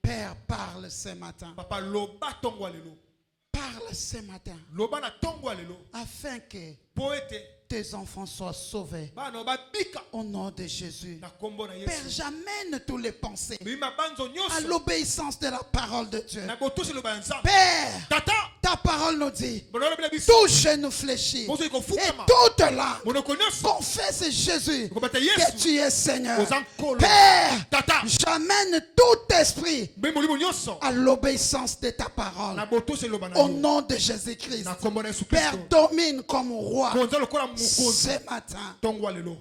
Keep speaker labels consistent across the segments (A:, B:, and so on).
A: Père, parle ce matin.
B: Papa loba tongwa lelo.
A: Parle ce matin.
B: Loba na tongwa lelo.
A: Afin que
B: Poete
A: tes enfants soient sauvés.
B: bana ba bika
A: Au nom de Jésus.
B: na kombo na
A: Père,
B: Yesu.
A: j'amène tous les pensées
B: Bima banzo
A: à
B: nyoso.
A: l'obéissance de la parole de Dieu.
B: Na botusi loba nzambe.
A: Père,
B: Tata.
A: ta parole nous dit,
B: Bono bila biso.
A: touche nous fléchis.
B: Bozo iko
A: Et
B: fukama.
A: toute langue
B: Monoko nyoso.
A: confesse Jésus
B: Kobata
A: que
B: Yesu.
A: tu es Seigneur.
B: Ozankolo.
A: Père,
B: Tata.
A: j'amène tout esprit
B: Bimo libo nyoso.
A: à l'obéissance de ta parole.
B: Na botusi loba na
A: Au
B: yo.
A: nom de Jésus-Christ.
B: Na kombo na Yesu
A: Père,
B: Kristo.
A: domine comme roi
B: Konza lokola mukonzi.
A: ce matin.
B: Tongwa lelo.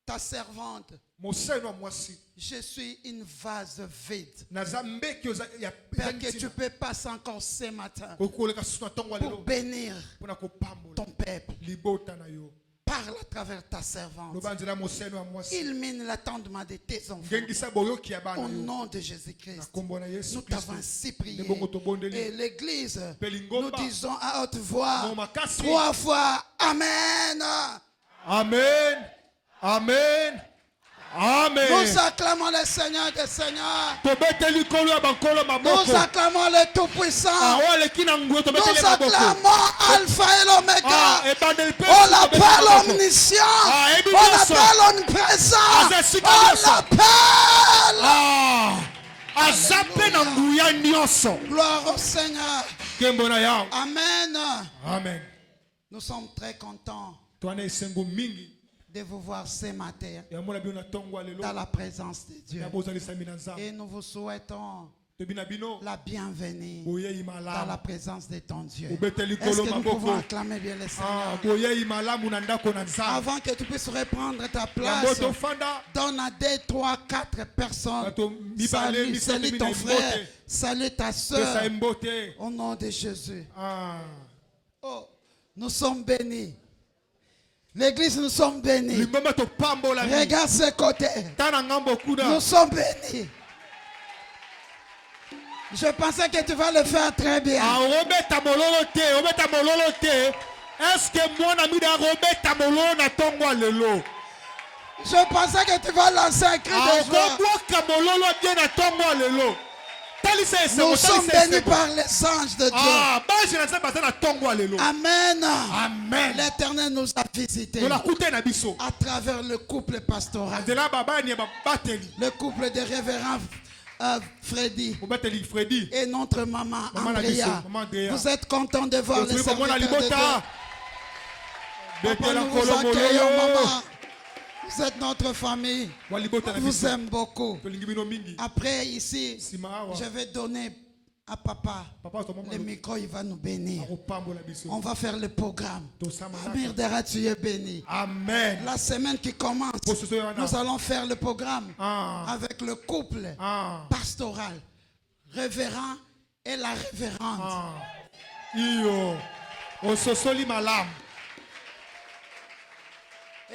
A: Ta servante,
B: Moseno mwasi.
A: je suis une vase vide.
B: Nazambe ki oza ya
A: Père, que tu peux passer encore ce matin
B: kokoleka suna tongwa
A: pour
B: lelo.
A: bénir
B: Pona kopambola.
A: ton peuple.
B: Libota na yo.
A: Parle à travers ta servante.
B: Lobanzela moseno mwasi.
A: Illumine l'attendement de tes enfants.
B: Ngengisa boyoki ya bana
A: Au
B: yo.
A: nom de
B: Na
A: Jésus-Christ.
B: kombo na Yesu
A: Nous
B: Kristo.
A: t'avons ainsi prié.
B: Lebongo tobondeli.
A: Et l'église,
B: Pelingomba.
A: nous disons à haute voix,
B: Mo makasi.
A: 3 fois, Amen.
B: Amen. Amen. Amen.
A: Nous acclamons le Seigneur des Seigneurs.
B: Tobeteli kolo ya bankolo maboko.
A: Nous acclamons le Tout-Puissant.
B: Awale kina nguyo tobeteli
A: Nous
B: maboko.
A: acclamons Alpha et l'Oméga.
B: Ebandeli pe.
A: On l'appelle omniscient.
B: ebi
A: On
B: nyonso.
A: l'appelle omniprésent.
B: Azesika
A: On
B: nyonso.
A: l'appelle.
B: Azape na nguya nyonso.
A: Gloire au Seigneur.
B: Kembo na yao.
A: Amen.
B: Amen.
A: Nous sommes très contents
B: Twana esengo mingi.
A: de vous voir ce matin
B: Ya mona biona tongwa lelo.
A: dans la présence de Dieu.
B: Ya bozali sami na nzambe.
A: Et nous vous souhaitons
B: Tobina bino.
A: la bienvenue
B: Boyei
A: dans la
B: malamu.
A: présence de ton Dieu.
B: Obeteli
A: Est-ce
B: kolo
A: que nous pouvons
B: maboko.
A: acclamer bien le
B: Ah,
A: Seigneur?
B: boyei malamu na ndako na nzambe.
A: Avant que tu puisses reprendre ta
B: Ya
A: place,
B: moto fanda.
A: donne à 2, 3, 4 personnes.
B: Bato mibale,
A: Salut,
B: misato,
A: salut
B: mina
A: ton
B: imbote.
A: frère, salut ta soeur.
B: Pesa embote.
A: Au nom de Jésus.
B: Ah.
A: Oh, nous sommes bénis. L'église, nous sommes bénis.
B: Lingomba to pambola.
A: Regarde ce côté.
B: Tana ngambo kuna.
A: Nous sommes bénis. Je pensais que tu vas le faire très bien.
B: Ah, obeta mololo te, obeta mololo te. Est-ce que moi na mida obeta mololo na tongwa lelo?
A: Je pensais que tu vas lancer un cri
B: Ah,
A: de joie.
B: obwa mololo bien na tongwa lelo. Talisa ese,
A: Nous sommes bénis
B: ese.
A: par les anges de Dieu.
B: Ah, baje na nzamba na tongwa lelo.
A: Amen.
B: Amen.
A: L'Éternel nous a visités
B: Nous la kute na biso.
A: à travers le couple pastoral.
B: Azela baba ni ba bateli.
A: Le couple de révérend Freddy
B: Obateli Freddy.
A: et notre maman
B: Maman
A: Andrea.
B: Labiso, maman Andrea.
A: Vous êtes contents de voir les
B: Tozuli komona
A: serviteurs de Dieu.
B: libota.
A: Papa,
B: Betela
A: nous vous
B: kolo
A: accueillons,
B: mololo.
A: maman. Vous êtes notre famille.
B: Wa libota na
A: Je vous
B: biso.
A: aime beaucoup.
B: Tolingi bino mingi.
A: Après, ici,
B: Sima awa.
A: je vais donner à papa
B: Papa to mama.
A: le micro. Il va nous bénir.
B: Akopambola biso.
A: On va faire le programme.
B: Tosama na.
A: Amir Dara, tu es béni.
B: Amen.
A: La semaine qui commence,
B: Pososo yana.
A: nous allons faire le programme
B: Ah.
A: avec le couple
B: Ah.
A: pastoral, révérend et la révérende.
B: Ah. Iyo. Ososoli malam.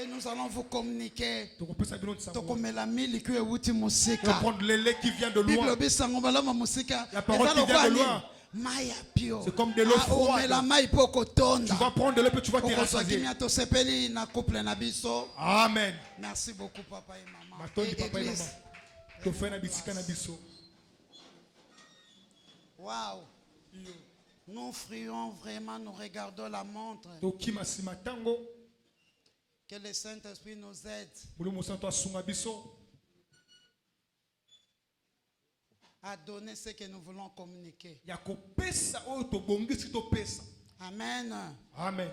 A: Et nous allons vous communiquer.
B: Tokopesa bino tsango.
A: Tokomela miliki ewuti musika.
B: Prendre le lait qui vient de
A: Bible
B: loin.
A: bisango balama musika.
B: La parole qui vient de loin.
A: Maya pio.
B: C'est comme de l'eau froide.
A: Omela mai poko tonda.
B: Tu vas prendre de l'eau puis tu vas te
A: Poko
B: rassasier.
A: kimia to sepeli na couple na biso.
B: Amen.
A: Merci beaucoup papa et maman.
B: Matondi
A: Et
B: papa et
A: église.
B: maman. Tofai na bisika na biso.
A: Waouh. Nous frions vraiment, nous regardons la montre.
B: Tokima sima tango.
A: Que le Saint-Esprit nous aide
B: Mulungu santo asunga biso.
A: à donner ce que nous voulons communiquer.
B: Ya kopesa oyo tobongisi topesa.
A: Amen.
B: Amen.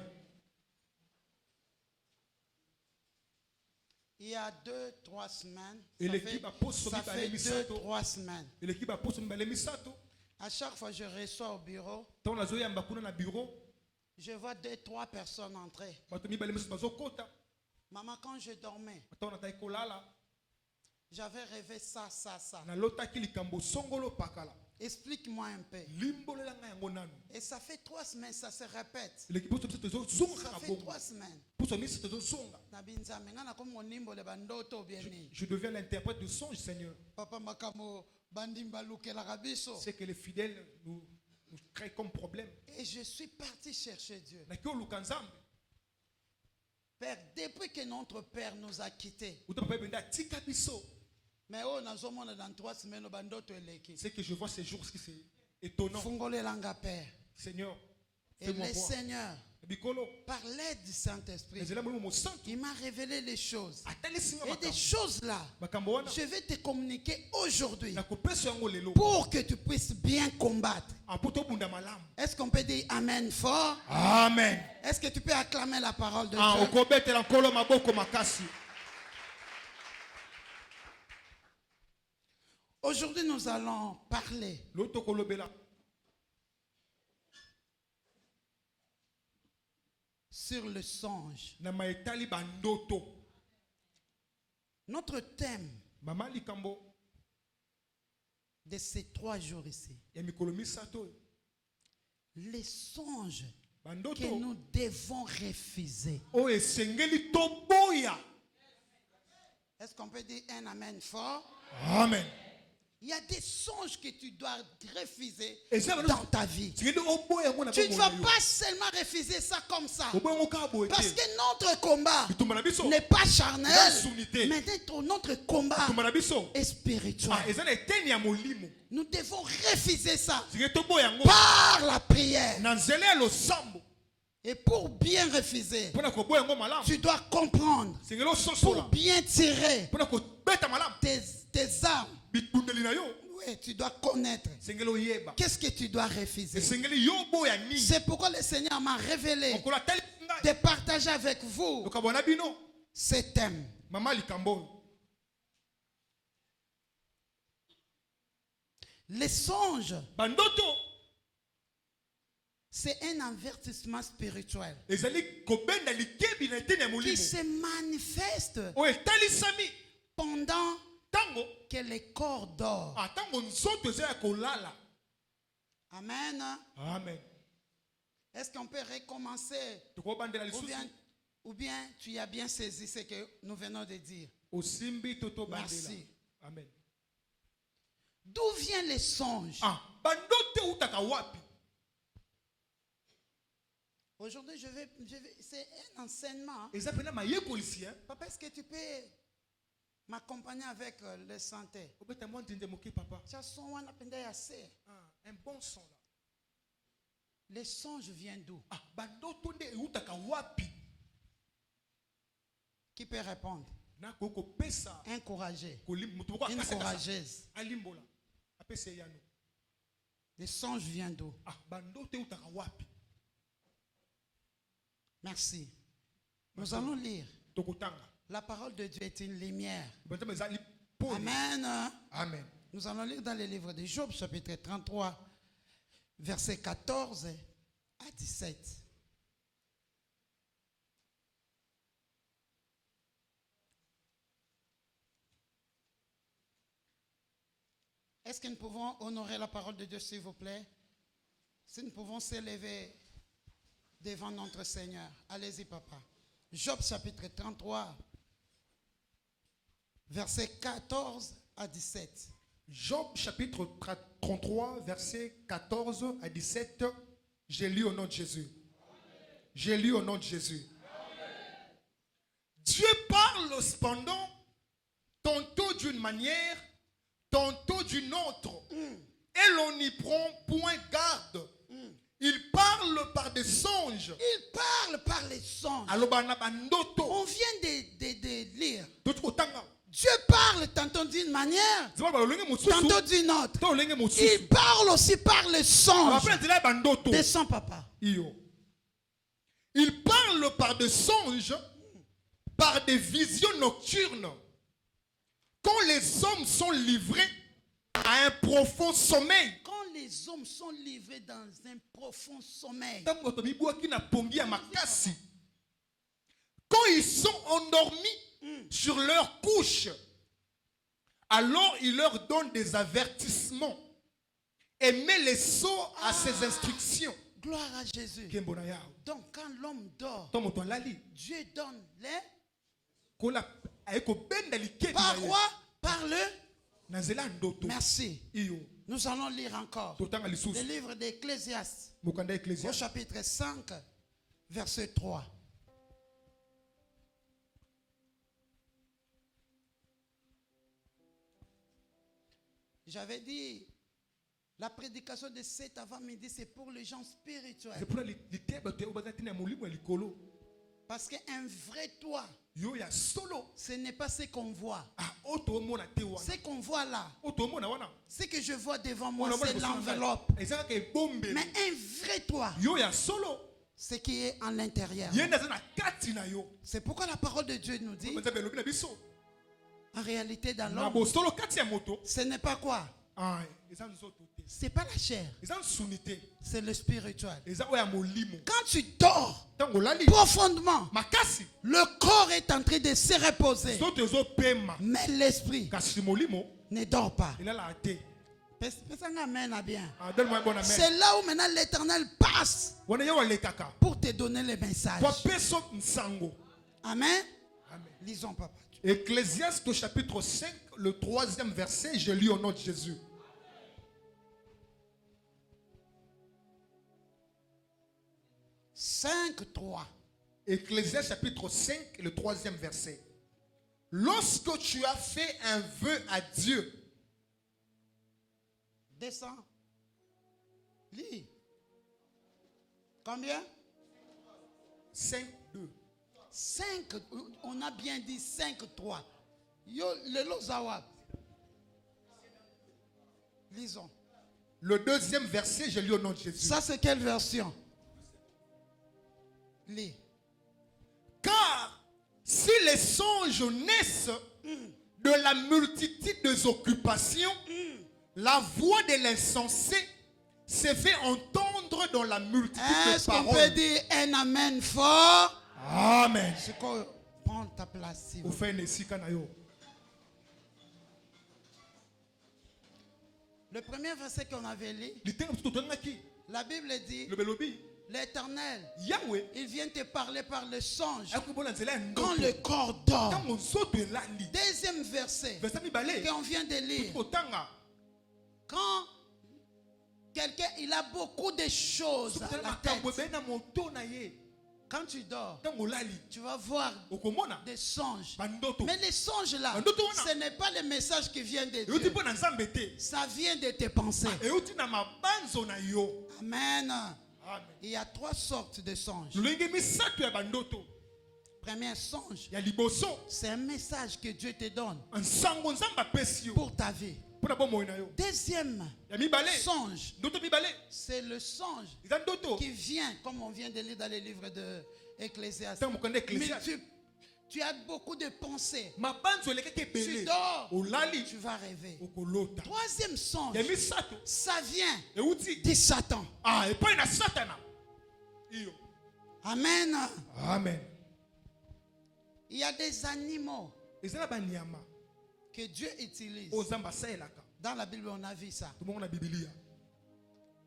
A: Il y a 2-3 semaines,
B: Et
A: ça
B: l'équipe
A: fait,
B: a posé
A: ça
B: sur
A: fait
B: Misato.
A: 2-3 semaines.
B: Et l'équipe a posé mbale misato.
A: À chaque fois que je reçois au bureau,
B: Tant la zoya mbakuna na bureau.
A: je vois 2-3 personnes entrer.
B: Bato mibale misato bazokota.
A: Maman, quand je dormais,
B: Tant na taiko lala.
A: j'avais rêvé ça.
B: Na lotaki likambo songolo pakala.
A: Explique-moi un peu.
B: Limbolela nga yango nanu.
A: Et ça fait 3 semaines, ça se répète.
B: L'équipe posé misato zonga
A: Ça
B: na
A: fait
B: bongo.
A: 3 semaines.
B: Poso misato zonga.
A: Nabinzame, ngana comme mon nimbo le bandoto bieni.
B: Je deviens l'interprète de songe, Seigneur.
A: Papa makamo bandimba luke la rabiso.
B: C'est que les fidèles nous créent comme problème.
A: Et je suis parti chercher Dieu.
B: Na kio lukanzambe.
A: Père, depuis que notre Père nous a quittés, mais oh, nous sommes dans 3 semaines,
B: c'est que je vois ces jours, c'est étonnant.
A: Fungolelanga Père.
B: Seigneur,
A: Et
B: fais-moi
A: le
B: voir.
A: Seigneur,
B: Bikolo,
A: par l'aide du Saint-Esprit, il m'a révélé les choses. Et des choses là, je vais te communiquer aujourd'hui pour que tu puisses bien combattre. Est-ce qu'on peut dire Amen fort?
B: Amen.
A: Est-ce que tu peux acclamer la parole de
B: Ah,
A: Dieu? Aujourd'hui, nous allons parler sur le songe. Notre thème de ces 3 jours ici, les songes que nous devons refuser. Est-ce qu'on peut dire un amen fort?
B: Amen.
A: Il y a des songes que tu dois refuser dans ta vie. Tu ne vas pas seulement refuser ça comme ça. Parce que notre combat n'est pas charnel, mais notre combat est spirituel. Nous devons refuser ça par la prière. Et pour bien refuser, tu dois comprendre. Pour bien tirer tes armes, oui, tu dois connaître. Qu'est-ce que tu dois refuser? C'est pourquoi le Seigneur m'a révélé de partager avec vous ce thème. Les songes, c'est un avertissement spirituel qui se manifeste pendant que le corps dort. Amen.
B: Amen.
A: Est-ce qu'on peut recommencer? Ou bien tu as bien saisi ce que nous venons de dire? Merci.
B: Amen.
A: D'où viennent les songes? Aujourd'hui, c'est un enseignement. Papa, est-ce que tu peux m'accompagner avec le santé?
B: Un bon son là.
A: Les songes viennent d'où? Qui peut répondre? Un courageux. Une courageuse. Les songes viennent d'où? Merci. Nous allons lire. La parole de Dieu est une lumière. Amen.
B: Amen.
A: Nous allons lire dans le livre de Job, chapitre 33, versets 14 à 17. Est-ce que nous pouvons honorer la parole de Dieu, s'il vous plaît? Si nous pouvons s'élever devant notre Seigneur. Allez-y, papa. Job, chapitre 33, versets 14 à 17.
B: Job, chapitre 33, versets 14 à 17. J'ai lu au nom de Jésus. J'ai lu au nom de Jésus. Dieu parle cependant, tantôt d'une manière, tantôt d'une autre. Et l'on n'y prend point garde. Il parle par des songes.
A: Il parle par les songes. On vient de lire. Dieu parle tantôt d'une manière, tantôt d'une autre. Il parle aussi par les songes. Descends, papa.
B: Il parle par des songes, par des visions nocturnes. Quand les hommes sont livrés à un profond sommeil.
A: Quand les hommes sont livrés dans un profond sommeil.
B: Quand ils sont endormis sur leur couche, alors il leur donne des avertissements et met les sceaux à ses instructions.
A: Gloire à Jésus. Donc quand l'homme dort, Dieu donne les... Par quoi? Par le... Merci. Nous allons lire encore le livre d'Ecclésiaste au chapitre 5, verset 3. J'avais dit, la prédication de 7 avant midi, c'est pour les gens spirituels. Parce qu'un vrai toi, ce n'est pas ce qu'on voit. Ce qu'on voit là, ce que je vois devant moi, c'est l'enveloppe. Mais un vrai toi, ce qui est en l'intérieur. C'est pourquoi la parole de Dieu nous dit, en réalité, dans l'homme, ce n'est pas quoi? C'est pas la chair, c'est le spirituel. Quand tu dors profondément, le corps est en train de se reposer, mais l'esprit ne dort pas. C'est là où maintenant l'Éternel passe pour te donner les messages. Amen. Lisons, papa.
B: Ecclésiaste au chapitre 5, le 3e verset, je lis au nom de Jésus. «
A: 5:3.
B: Ecclésiaste chapitre 5, le 3e verset. Lorsque tu as fait un vœu à Dieu.
A: Descends. Lis. Combien?
B: 5:2.
A: 5, on a bien dit 5:3. Yo, le Lozawab. Lisons.
B: Le 2e verset, je lis au nom de Jésus.
A: Ça, c'est quelle version? Lis.
B: Car si les songes naissent de la multitude des occupations, la voix de l'insensé se fait entendre dans la multitude de paroles.
A: Est-ce qu'on peut dire un amen fort?
B: Amen.
A: C'est quoi? Prends ta place. Le premier verset qu'on avait lu, la Bible dit, l'Éternel, il vient te parler par le songe quand le corps dort. Deuxième verset qu'on vient de lire, quand quelqu'un il a beaucoup de choses à la tête. Quand tu dors, tu vas voir des songes. Mais les songes là, ce n'est pas le message qui vient de Dieu. Ça vient de tes pensées. Amen. Il y a 3 sortes de songes. Premier songe, c'est un message que Dieu te donne pour ta vie. Deuxième songe, c'est le songe qui vient, comme on vient de lire dans les livres de Ecclésiaste. Tu as beaucoup de pensées. Tu dors, tu vas rêver. Troisième songe, ça vient de Satan. Amen.
B: Amen.
A: Il y a des animaux que Dieu utilise. Dans la Bible, on a vu ça.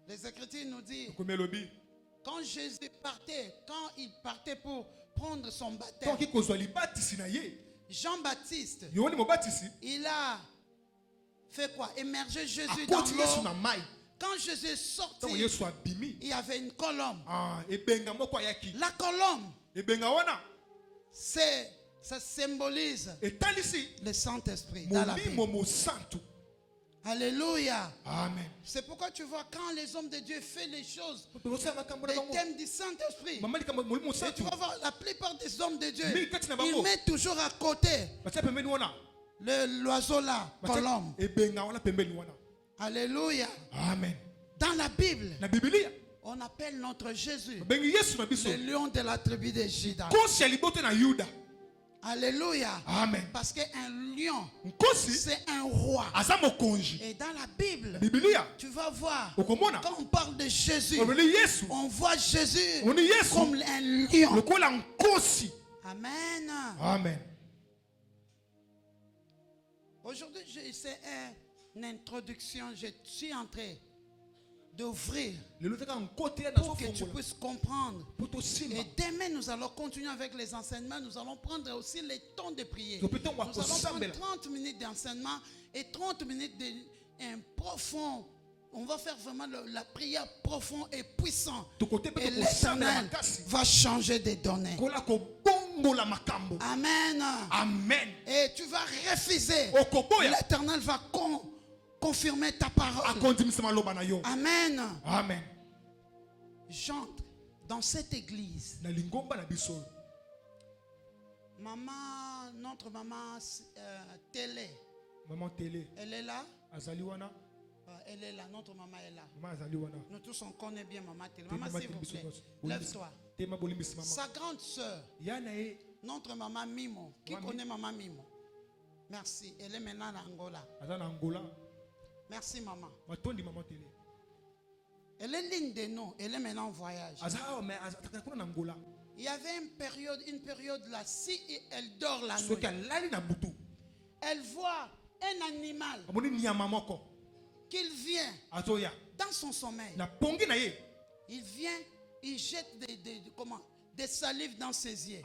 A: Les Écritures nous disent, quand Jésus partait, quand il partait pour prendre son baptême, Jean-Baptiste, il a fait quoi? Émerger Jésus dans l'eau. Quand Jésus est sorti, il y avait une colombe. La colombe, ça symbolise le Saint-Esprit dans la Bible. Alléluia.
B: Amen.
A: C'est pourquoi tu vois quand les hommes de Dieu font les choses, les thèmes du Saint-Esprit. Et tu vas voir la plupart des hommes de Dieu, ils mettent toujours à côté l'oiseau là, colombe. Alléluia.
B: Amen.
A: Dans la Bible, on appelle notre Jésus le lion de la tribu de Juda. Alléluia.
B: Amen.
A: Parce qu'un lion, c'est un roi. Et dans la Bible, tu vas voir, quand on parle de Jésus, on voit Jésus comme un lion. Amen.
B: Amen.
A: Aujourd'hui, c'est une introduction. Je suis en train d'ouvrir pour que tu puisses comprendre. Et demain, nous allons continuer avec les enseignements. Nous allons prendre aussi les temps de prière. Nous allons prendre 30 minutes d'enseignement et 30 minutes de profond. On va faire vraiment la prière profonde et puissante. Et l'Éternel va changer des données. Amen.
B: Amen.
A: Et tu vas refuser. L'Éternel va confirmer ta parole. Amen.
B: Amen.
A: J'entre dans cette église. Maman, notre maman Télé.
B: Maman Télé.
A: Elle est là?
B: Azaliwana.
A: Elle est là, notre maman est là. Nous tous on connaît bien maman Télé. Maman, s'il vous plaît, lève-toi. Sa grande soeur, notre maman Mimo. Qui connaît maman Mimo? Merci. Elle est maintenant en Angola. Merci maman. Elle est l'une de nous. Elle est maintenant en voyage. Il y avait une période là, si elle dort la nuit, elle voit un animal qu'il vient dans son sommeil. Il vient, il jette des salives dans ses yeux.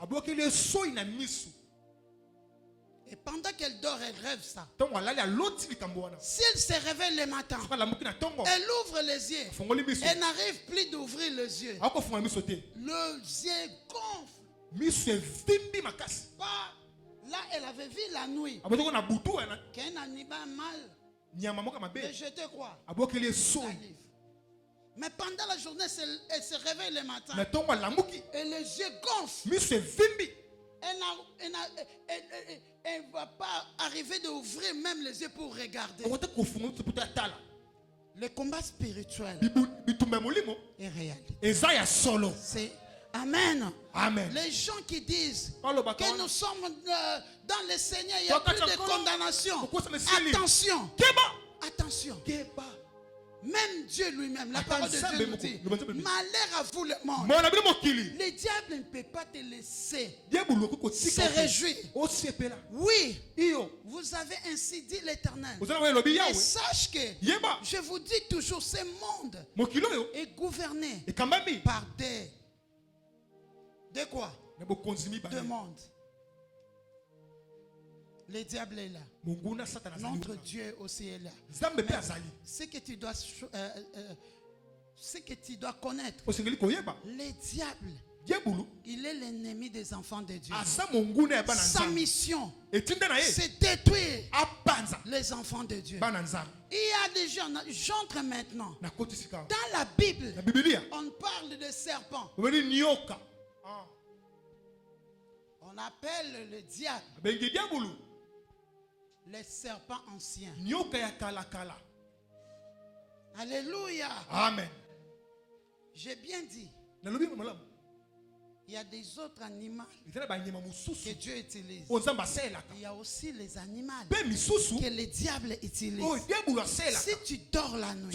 A: Et pendant qu'elle dort, elle rêve ça. Si elle se réveille le matin, elle ouvre les yeux. Elle n'arrive plus d'ouvrir les yeux. Les yeux gonflent. Là, elle avait vu la nuit qu'un animal mal jetait quoi? Salive. Mais pendant la journée, elle se réveille le matin. Et les yeux gonflent. Elle ne va pas arriver d'ouvrir même les yeux pour regarder. Le combat spirituel est réel. C'est Amen.
B: Amen.
A: Les gens qui disent que nous sommes dans le Seigneur, il n'y a plus de condamnation. Attention. Attention. Même Dieu lui-même, la parole de Dieu nous dit, malheur à vous le monde. Le diable ne peut pas te laisser se réjouir. Oui, vous avez ainsi dit l'Éternel. Et sache que je vous dis toujours, ce monde est gouverné par des quoi? Deux mondes. Le diable est là. Notre Dieu aussi est là. Ce que tu dois connaître, le diable, il est l'ennemi des enfants de Dieu. Sa mission, c'est détruire les enfants de Dieu. Il y a des gens, j'entre maintenant. Dans la Bible, on parle de serpents. On appelle le diable les serpents anciens. Alléluia.
B: Amen.
A: J'ai bien dit. Il y a des autres animaux que Dieu utilise. Il y a aussi les animaux que le diable utilise. Si tu dors la nuit,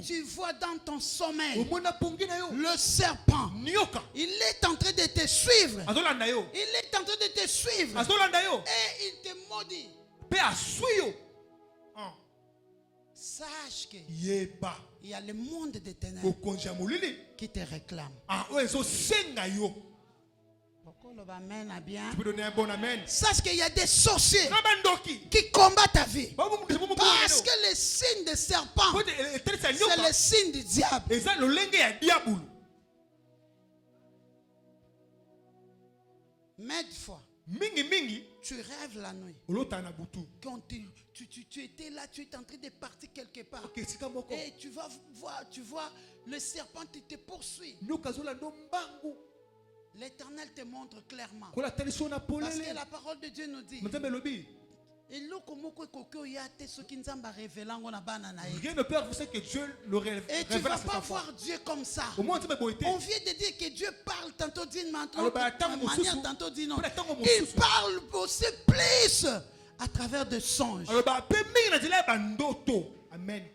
A: tu vois dans ton sommeil le serpent. Il est en train de te suivre. Il est en train de te suivre. Et il te maudit. Sache que il y a le monde des ténèbres qui te réclame. Pourquoi le amen a bien?
B: Tu peux donner un bon amen.
A: Sache qu'il y a des sorciers qui combattent ta vie. Parce que le signe des serpents, c'est le signe du diable. Mais des fois, tu rêves la nuit. Quand tu étais là, tu es en train de partir quelque part. Et tu vois, le serpent te poursuit. L'Éternel te montre clairement. Parce que la parole de Dieu nous dit.
B: Rien ne peut refuser que Dieu le révèle.
A: Et tu ne vas pas voir Dieu comme ça. On vient de dire que Dieu parle tantôt d'une manière, tantôt d'une autre. Il parle aussi plus à travers des songes.
B: Amen.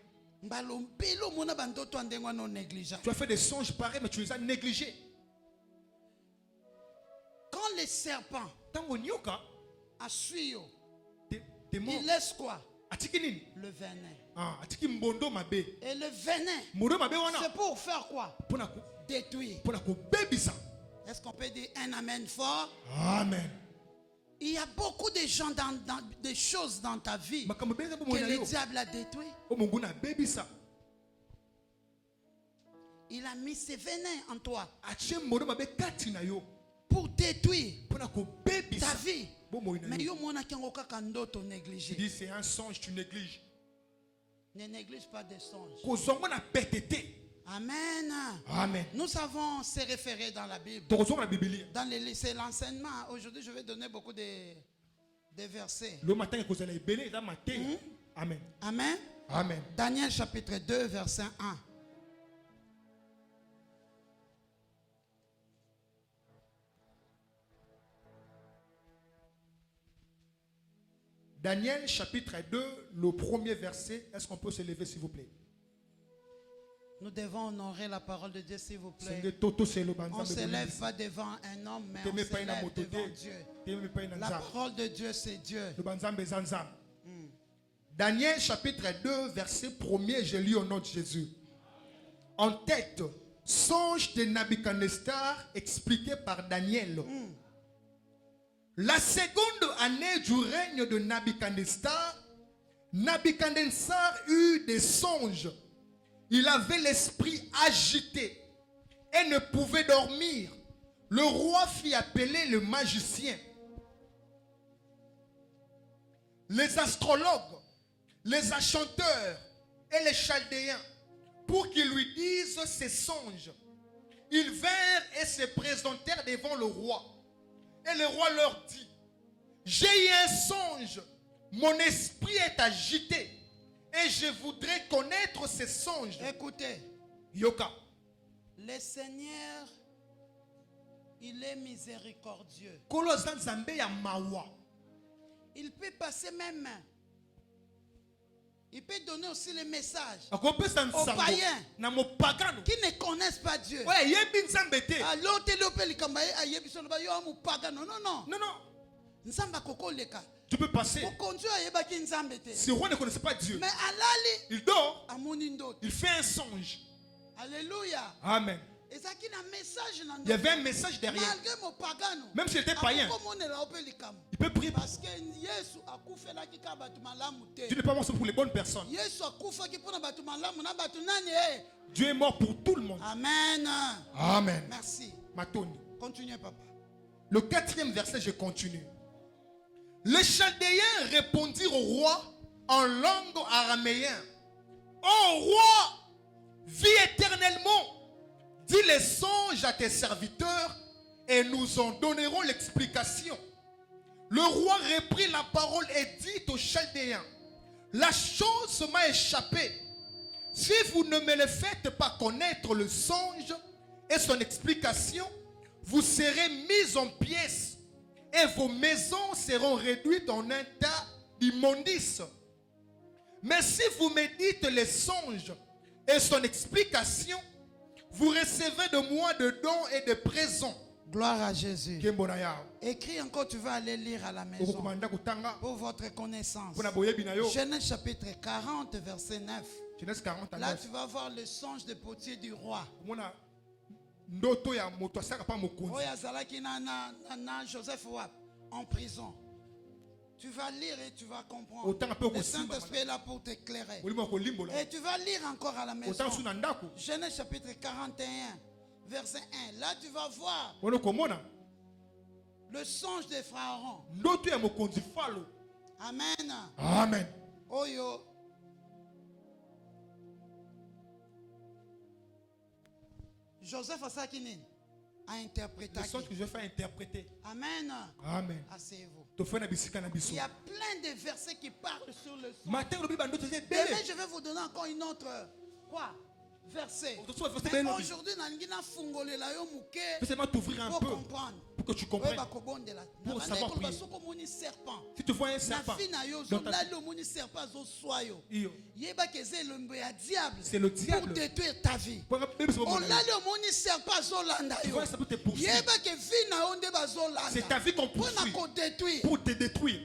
B: Tu as fait des songes pareils, mais tu les as négligés.
A: Quand les serpents a suivi, il laisse quoi? Le venin. Et le venin, c'est pour faire quoi? Détruire. Est-ce qu'on peut dire un amen fort?
B: Amen.
A: Il y a beaucoup de gens des choses dans ta vie que le diable a détruit. Il a mis ses venins en toi pour détruire ta vie. Mais yo mona kango kaka ndoto négligé.
B: Tu dis c'est un songe, tu négliges.
A: Ne néglige pas des songes.
B: Amen.
A: Amen. Nous savons se référer dans la Bible. Dans les lycées, l'enseignement. Aujourd'hui, je vais donner beaucoup de versets.
B: Amen.
A: Amen.
B: Amen.
A: Daniel chapitre 2, verset 1.
B: Daniel chapitre 2, le premier verset. Est-ce qu'on peut se lever s'il vous plaît?
A: Nous devons honorer la parole de Dieu s'il vous plaît. On ne se lève pas devant un homme, mais on se lève devant Dieu. La parole de Dieu, c'est Dieu.
B: Daniel chapitre 2, verset 1er, je lis au nom de Jésus. En tête, songe de Nabuchodonosor expliqué par Daniel. La seconde année du règne de Nabuchodonosor, Nabuchodonosor eut des songes. Il avait l'esprit agité et ne pouvait dormir. Le roi fit appeler le magicien, les astrologues, les enchanteurs et les chaldéens pour qu'ils lui disent ses songes. Ils vinrent et se présentèrent devant le roi. Et le roi leur dit: j'ai eu un songe, mon esprit est agité et je voudrais connaître ces songes.
A: Écoutez,
B: Yoka.
A: Le Seigneur, il est miséricordieux. Il peut passer même. Il peut donner aussi le message aux païens qui ne connaissent pas Dieu.
B: Tu peux passer. Ce roi ne connaissait pas Dieu. Il dort. Il fait un songe.
A: Alléluia.
B: Amen. Il y avait un message derrière. Même s'il était païen, il peut prier.
A: Parce que
B: Dieu n'est pas mort pour les bonnes personnes. Dieu est mort pour tout le monde.
A: Amen.
B: Amen.
A: Merci. Continuez, papa.
B: Le 4e verset, je continue. Les Chaldéens répondirent au roi en langue araméenne: ô roi, vis éternellement. Dis les songes à tes serviteurs et nous en donnerons l'explication. Le roi reprit la parole et dit aux Chaldéens: la chose m'a échappé. Si vous ne me le faites pas connaître le songe et son explication, vous serez mis en pièces et vos maisons seront réduites en un tas d'immondices. Mais si vous me dites les songes et son explication, vous recevez de moi de dons et de présents.
A: Gloire à Jésus. Écris encore, tu vas aller lire à la maison pour votre connaissance. Genèse chapitre 40, verset 9. Là, tu vas voir le songe de Potier du roi. Joseph en prison. Tu vas lire et tu vas comprendre. Le Saint-Esprit est là pour t'éclairer. Et tu vas lire encore à la maison. Genèse chapitre 41, verset 1. Là, tu vas voir le songe de Pharaon. Amen.
B: Amen.
A: Oyo. Joseph a interprété.
B: Le songe que je fais interpréter.
A: Amen.
B: Amen.
A: Asseyez-vous. Il y a plein de versets qui parlent sur le songe. Demain, je vais vous donner encore une autre verset. Mais aujourd'hui,
B: fais-moi t'ouvrir un peu pour que tu comprennes. Pour savoir prier. Si tu vois un serpent, c'est le diable
A: pour détruire ta vie.
B: C'est ta vie qu'on poursuit pour te détruire.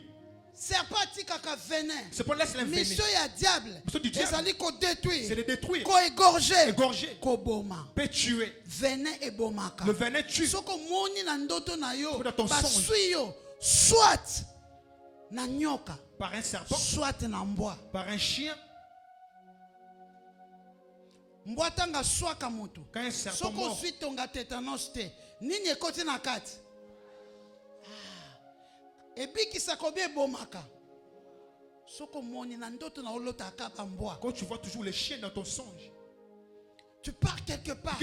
A: Serpent tikaka venin.
B: C'est pour laisser le venin.
A: Mission ya diable.
B: Mission du diable. C'est de détruire.
A: Ko égorger.
B: Égorger.
A: Ko boma.
B: Peut tuer.
A: Venin et bomaka.
B: Le venin tue.
A: Soko moni na ndoto na yo.
B: Dans ton songe.
A: Soit na nyoka.
B: Par un serpent.
A: Soit na mbwa.
B: Par un chien.
A: Mbwa tanga swaka moto.
B: Quand un serpent mort.
A: Soko suite tonga tétanos te. Nini ekoti na kati. Et puis qui s'accobie bomaka.
B: Quand tu vois toujours les chiens dans ton songe,
A: tu pars quelque part.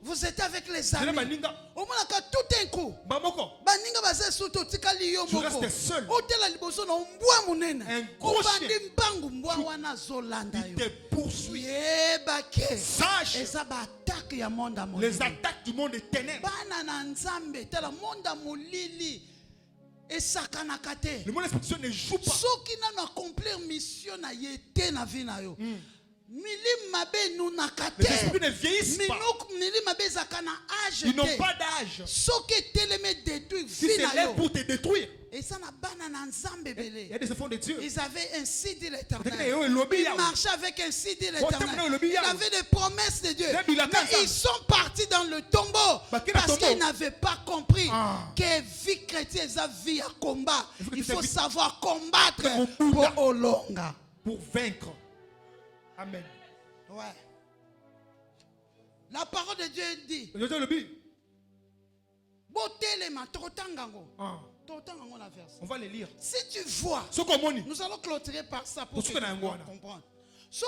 A: Vous êtes avec les amis. Au moins, tout d'un coup,
B: tu restes seul. Un gros chien qui te poursuit. Sache les attaques du monde est ténèbres. Le monde spirituel ne joue pas. Les esprits ne vieillissent pas. Ils n'ont pas d'âge. S'ils s'élèvent pour te détruire. Il y a des enfants de Dieu.
A: Ils avaient un CD de l'Éternel. Ils marchaient avec un CD de l'Éternel. Ils avaient des promesses de Dieu. Mais ils sont partis dans le tombeau parce qu'ils n'avaient pas compris que vie chrétienne, c'est vie à combat. Il faut savoir combattre pour Olonga.
B: Pour vaincre. Amen.
A: Ouais. La parole de Dieu dit.
B: On va les lire.
A: Si tu vois, nous allons clôturer par ça pour que tu comprendre. Si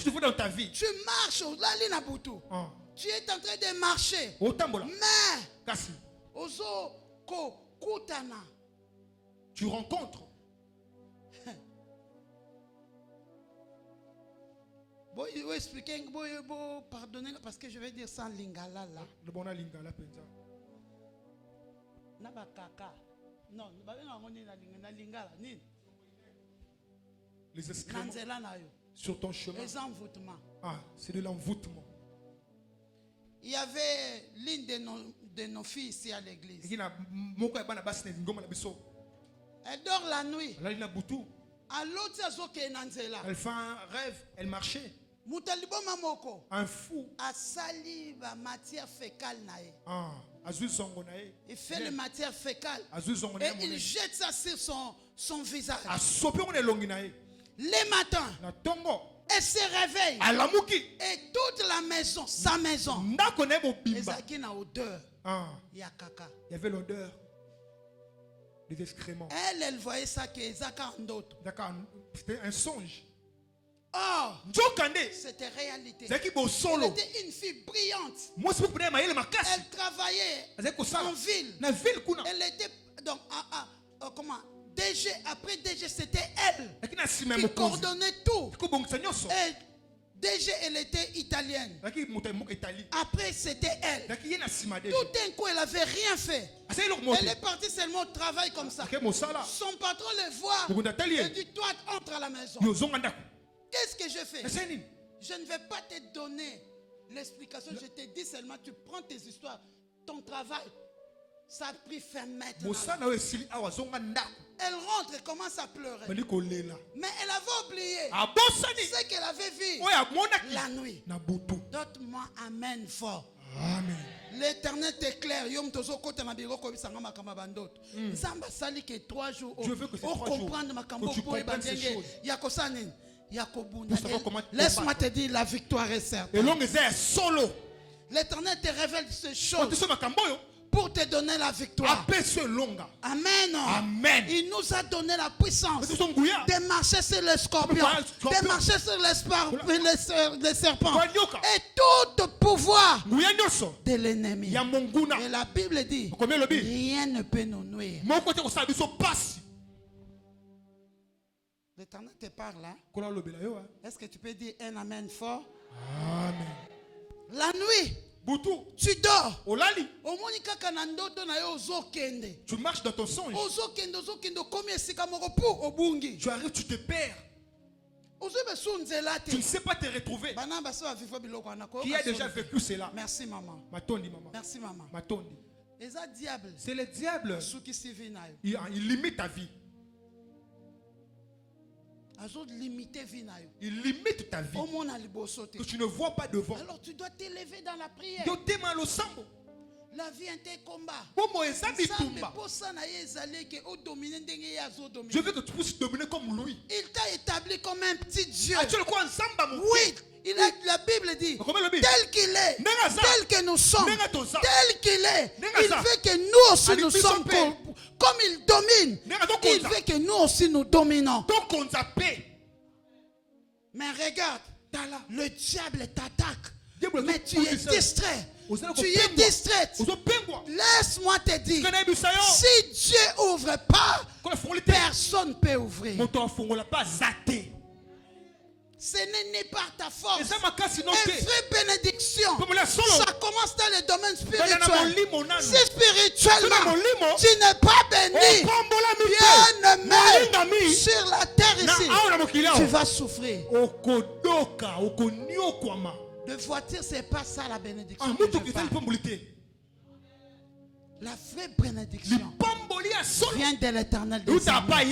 B: tu vois dans ta vie,
A: tu marches au Lali Nabutu. Tu es en train de marcher. Mais
B: tu rencontres.
A: Pardonnez parce que je vais dire sans lingala là.
B: Le bon lingala penza.
A: Non,
B: les excréments sur ton chemin.
A: Les envoûtements.
B: C'est de l'envoûtement.
A: Il y avait l'une de nos filles ici à l'église. Elle dort la nuit.
B: Elle fait un rêve, elle marchait. Un fou.
A: Il fait la matière fécale. Et il jette ça sur son visage. Les matins, elle se réveille. Et toute la maison, sa maison, il y a une odeur. Il
B: y avait l'odeur des excréments.
A: Elle voyait ça que
B: c'était un songe.
A: Oh, c'était réalité. Elle était une fille brillante. Elle travaillait en ville. Elle était donc comment? DG, après DG, c'était elle qui coordonnait tout. Et DG, elle était italienne. Après, c'était elle. Tout d'un coup, elle n'avait rien fait. Elle est partie seulement au travail comme ça. Son patron le voit et dit, toi, entre à la maison. Qu'est-ce que je fais? Je ne vais pas te donner l'explication. Je te dis seulement, tu prends tes histoires, ton travail. Ça a pris fin maintenant. Elle rentre et commence à pleurer. Mais elle avait oublié ce qu'elle avait vu la nuit. Donne-moi amen fort.
B: Amen.
A: L'Éternel t'éclaire. Sali que 3 jours.
B: Je veux que ces 3 jours que tu comprennes ces choses.
A: Laisse-moi te dire, la victoire est certaine. L'Éternel te révèle ces choses pour te donner la victoire. Amen.
B: Amen.
A: Il nous a donné la puissance de marcher sur les scorpions, de marcher sur les serpents et tout pouvoir de l'ennemi. Et la Bible dit, rien ne peut nous nuire. L'Éternel te parle. Est-ce que tu peux dire un amen fort?
B: Amen.
A: La nuit, tu dors.
B: Tu marches dans ton songe. Tu arrives, tu te perds. Tu ne sais pas te retrouver. Qui a déjà vécu cela?
A: Merci maman. Merci maman.
B: C'est le diable. Il limite ta vie. Il limite ta vie. Que tu ne vois pas devant.
A: Alors tu dois t'élever dans la prière. La vie est un combat.
B: Je veux que tu puisses dominer comme lui.
A: Il t'a établi comme un petit Dieu.
B: Oui.
A: La Bible dit, tel qu'il est, tel que nous sommes, tel qu'il est, il veut que nous aussi nous sommes comme il domine, il veut que nous aussi nous dominons. Mais regarde, le diable t'attaque. Mais tu es distrait. Tu es distraite. Laisse-moi te dire, si Dieu ouvre pas, personne ne peut ouvrir. Ce n'est pas ta force. Une vraie bénédiction, ça commence dans le domaine spirituel. Si spirituellement tu n'es pas béni, bien aimé, sur la terre ici, tu vas souffrir. De voiture, c'est pas ça la bénédiction. La vraie bénédiction vient de l'Éternel des armées.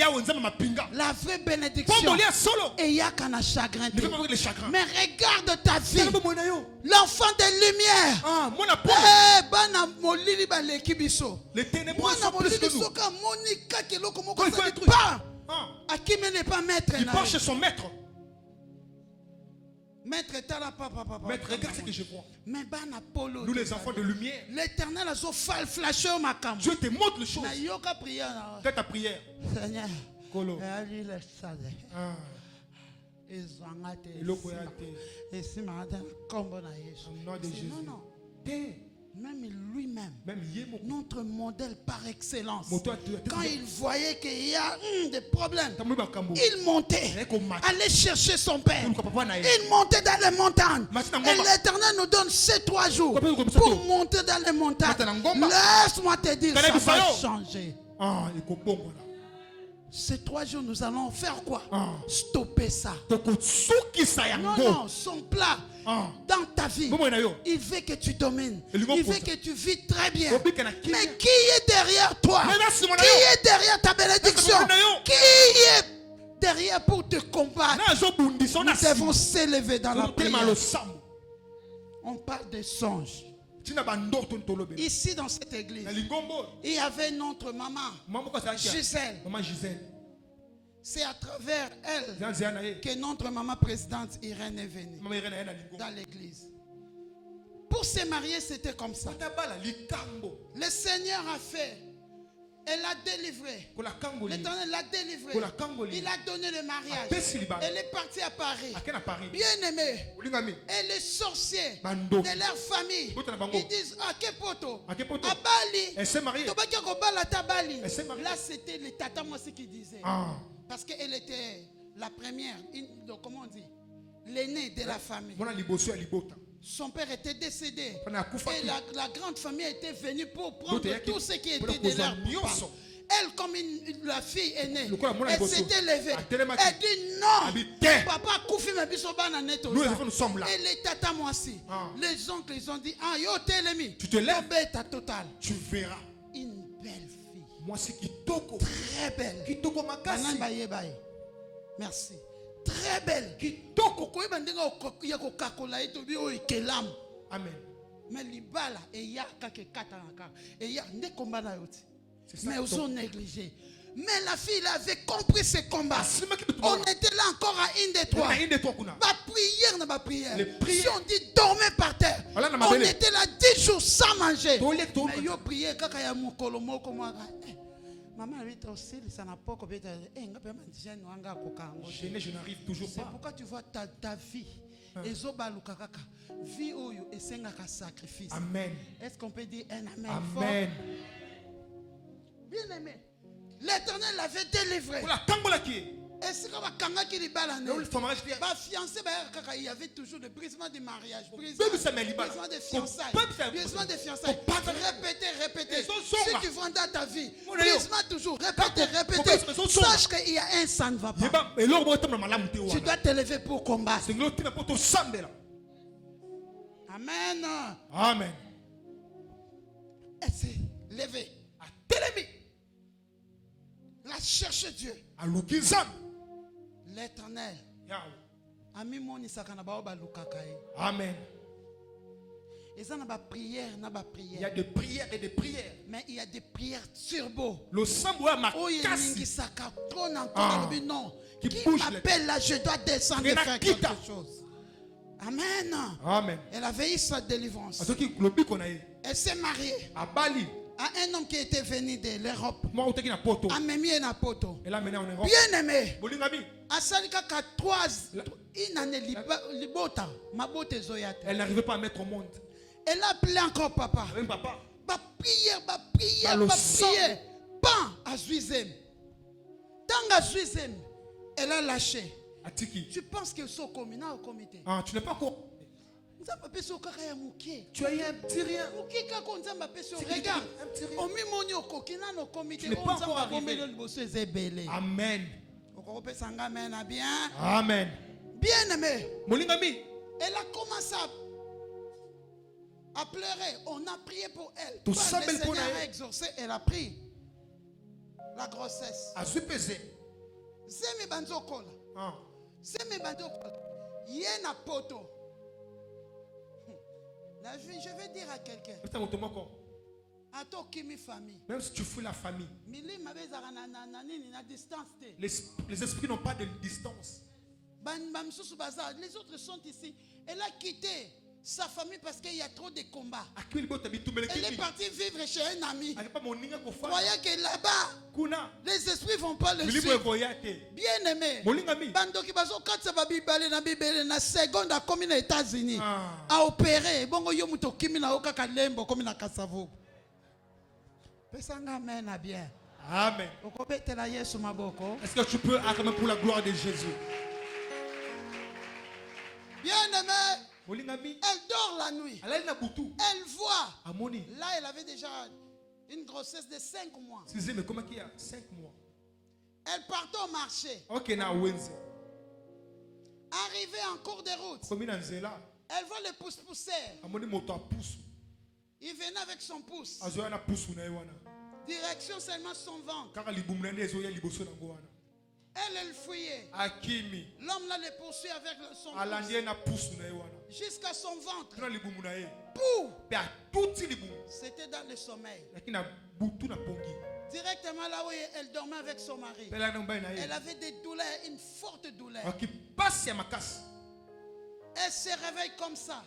A: La vraie bénédiction et il y a qu'un chagrin. Mais regarde ta vie. L'enfant de lumière. Les ténébreux à qui n'est pas maître.
B: Il part chez son maître.
A: Maître,
B: regarde ce que je vois.
A: Nous
B: les enfants de lumière.
A: L'Éternel a flashé ma cam.
B: Dieu te montre les choses. Fais ta prière.
A: Seigneur.
B: Kolo.
A: Même lui-même, notre modèle par excellence, quand il voyait qu'il y a des problèmes, il montait, allait chercher son père, il montait dans les montagnes. Et l'Éternel nous donne ces 3 jours pour monter dans les montagnes. Laisse-moi te dire, ça va changer. Ces 3 jours, nous allons faire quoi? Stopper ça. Non, son plat dans ta vie, il veut que tu domines. Il veut que tu vis très bien. Mais qui est derrière toi? Qui est derrière ta bénédiction? Qui est derrière pour te combattre? Nous devons s'élever dans la prière. On parle des songes. Ici dans cette église, il y avait notre maman Gisèle. C'est à travers elle que notre maman présidente Irène est venue dans l'église. Pour se marier, c'était comme ça. Le Seigneur a fait. Elle a délivré. L'Éternel l'a délivré. Il a donné le mariage. Elle est partie à Paris. Bien aimée. Et les sorciers de leur famille, ils disent à Bali. Là, c'était le tata moi qui disait. Parce qu'elle était la première, comment on dit, l'aînée de la famille. Son père était décédé. Et la grande famille était venue pour prendre tout ce qui était de leur papa. Elle, comme la fille aînée, elle s'était levée. Elle dit non. Papa Koufi me biso bana neto.
B: Nous sommes là.
A: Et les tata moi aussi. Les oncles, ils ont dit yo telemi.
B: Tu te lèves.
A: Total.
B: Tu verras.
A: Une belle fille.
B: Moi c'est Kitoko.
A: Très belle.
B: Kitoko makasi.
A: Merci. Très belle.
B: Amen.
A: Mais libala et ya kake katanaka et ya ne combat na yoti. Mais ils ont négligé. Mais la fille avait compris ce combat. On était là encore à une des 3. Ma prière. Si on dit dormez par terre, on était là 10 jours sans manger. Mais yo prié kaka ya mukolo moko mwa. Maman avait aussi ça n'a pas combien
B: je n'arrive toujours pas.
A: C'est pourquoi tu vois ta vie. Vie oyo esengaka sacrifice.
B: Amen.
A: Est-ce qu'on peut dire un amen?
B: Amen.
A: Bien aimé. L'Éternel l'avait délivré. Et c'est comme quand il y avait toujours le brisement du mariage, brisement de fiançailles, brisement de fiançailles. Répétez. Si tu vends dans ta vie, brisement toujours, répétez. Sache qu'il y a un ça ne va pas. Tu dois te lever pour combattre. Amen.
B: Amen.
A: Et c'est levé. La cherche Dieu. L'Éternel.
B: Amen.
A: Il y
B: a des prières et des prières.
A: Mais il y a des prières turbo.
B: Le sang
A: qui m'appelle là, je dois descendre et faire quelque chose. Amen.
B: Amen.
A: Elle avait eu sa délivrance. Elle s'est mariée à un homme qui était venu de l'Europe.
B: A
A: mené na poto.
B: Elle a mené en Europe.
A: Bien aimé. Asalika ka 3 libota, mabote zoyate.
B: Elle n'arrivait pas à mettre au monde.
A: Elle a appelé encore papa.
B: Même papa.
A: Ba prière. Pan à Zuizem. Tant à Zuizem, elle a lâché. Tu penses que c'est au comité?
B: Ah, tu n'es pas quoi?
A: Tu as eu un petit rien. Regarde, tu
B: n'es pas encore arrivé. Amen. Amen.
A: Bien aimé. Elle a commencé à pleurer. On a prié pour elle.
B: Le Seigneur
A: a exaucé. Elle a pris la grossesse. Zemi banzokola. Zemi banzokola. Yena poto. Je vais dire à quelqu'un. Attends, qui mi famille.
B: Même si tu fous la famille. Les esprits n'ont pas de distance.
A: Les autres sont ici. Elle a quitté sa famille parce qu'il y a trop de combats. Elle est partie vivre chez un ami. Croyant que là-bas, les esprits ne vont pas le suivre. Bien aimé. Bandoki bazo katsa babibale na bibele na seconde a commis aux États-Unis. A opéré. Bongo yo muto kimi na oka kalembo comme na Kasavu. Pesanga amen a bien.
B: Amen.
A: Est-ce
B: que tu peux acclamer pour la gloire de Jésus?
A: Bien aimé. Elle dort la nuit. Elle voit. Là, elle avait déjà une grossesse de 5 mois. Elle partait au marché. Arrivée en cours de route. Elle voit le pousse-pousseur. Il venait avec son pouce. Direction seulement son ventre. Elle fouillait. L'homme là le poursuit avec son pouce. Jusqu'à son ventre. C'était dans le sommeil. Directement là où elle dormait avec son mari. Elle avait des douleurs, une forte douleur. Elle se réveille comme ça.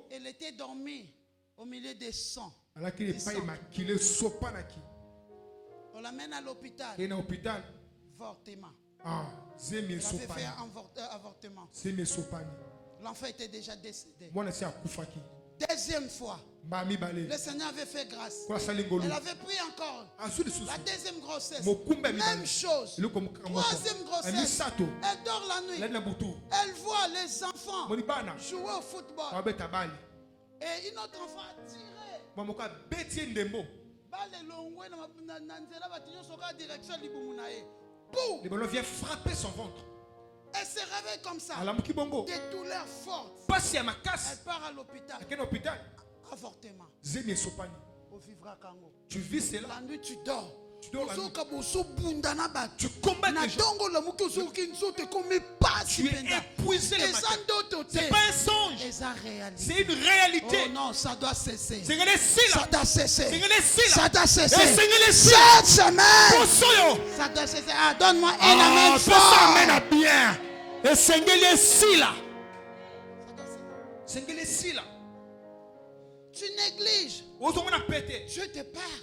A: Elle était dormie au milieu des sangs. On l'amène à l'hôpital. Avortement. Elle avait fait un avortement. L'enfant était déjà décédé. Deuxième fois, le Seigneur avait fait grâce. Elle avait pris encore la deuxième grossesse. Même chose. Troisième grossesse. Elle dort la nuit. Elle voit les enfants jouer au football. Et une autre enfant a tiré.
B: Le ballon vient frapper son ventre.
A: Elle se réveille comme ça. Des douleurs fortes. Elle part à l'hôpital. Avortement.
B: Tu vis cela.
A: La nuit tu dors.
B: Tu dors la nuit.
A: Tu
B: combats les gens. Tu es épuisé le matin. C'est pas un songe. C'est une réalité.
A: Oh non, ça doit cesser.
B: Ça
A: doit cesser.
B: Ça
A: doit cesser.
B: Cette
A: semaine. Ça doit cesser. Ah, donne-moi un amen fort.
B: Amen à bien. Et Seigneur Sila.
A: Tu négliges. Je te parle.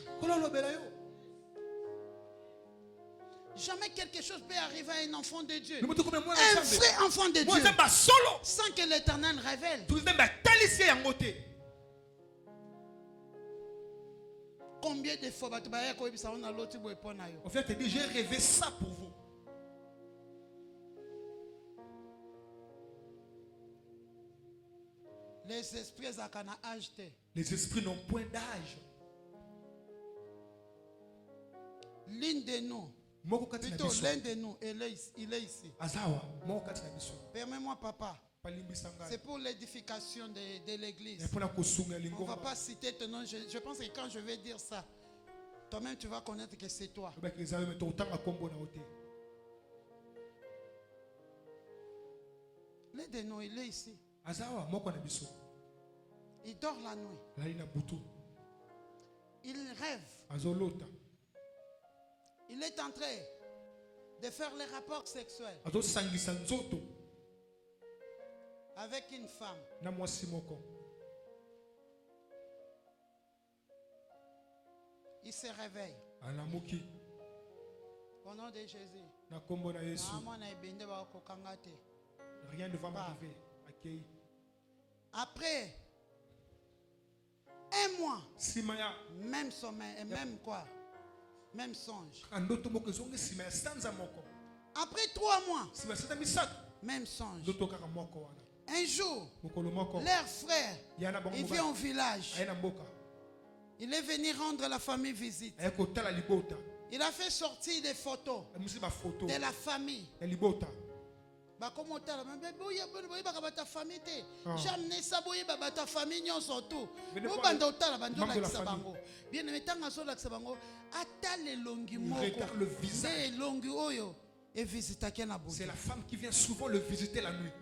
A: Jamais quelque chose peut arriver à un enfant de Dieu. Un vrai enfant de Dieu. Sans que l'Éternel révèle. Combien de fois
B: en fait, j'ai rêvé ça pour vous.
A: Les
B: esprits n'ont point d'âge.
A: L'une de nous. Plutôt l'un de nous, il est ici. Permets-moi, papa. C'est pour l'édification de l'église. On ne va pas citer ton nom. Je pense que quand je vais dire ça, toi-même tu vas connaître que c'est toi. L'un de nous, il est ici. Il dort la nuit. Il rêve. Il est en train de faire les rapports sexuels avec une femme. Il se réveille. Au nom de Jésus.
B: Rien ne va m'arriver.
A: Après un mois, même sommeil et même quoi? Même songe. Après 3 mois, même songe. Un jour, leur frère, il vient au village. Il est venu rendre la famille visite. Il a fait sortir des photos de la famille. J'ai amené ça pour ta famille.
B: C'est la femme qui vient souvent le visiter la nuit.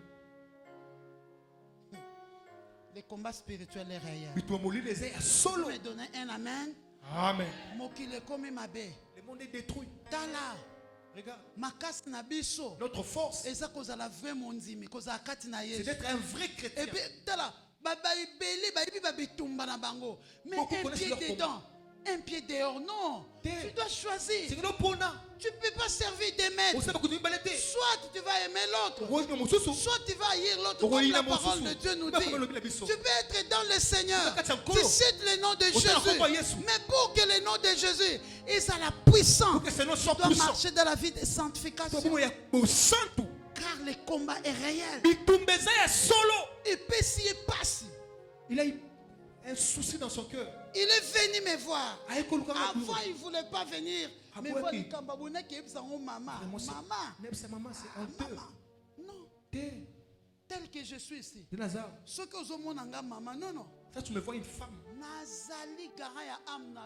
A: Le combat spirituel est réel.
B: Je
A: me donner un amen.
B: Amen.
A: Le
B: monde est détruit.
A: Regarde.
B: Notre force, c'est d'être un vrai chrétien.
A: Mais un pied dedans, un pied dehors. Non. Tu dois choisir. Tu ne peux pas servir des maîtres. Soit tu vas aimer l'autre, soit tu vas haïr l'autre, comme la parole de Dieu nous dit. Tu peux être dans le Seigneur. Tu cites le nom de Jésus. Mais pour que le nom de Jésus ait la puissance, tu dois marcher dans la vie de sanctification. Car le combat est réel. Et puis s'il passe,
B: il a un souci dans son cœur.
A: Il est venu me voir. Avant, il ne voulait pas venir. Mais maman,
B: c'est honteux.
A: Non. Tel que je suis ici. Ce que je maman, non.
B: Ça, tu me vois une femme.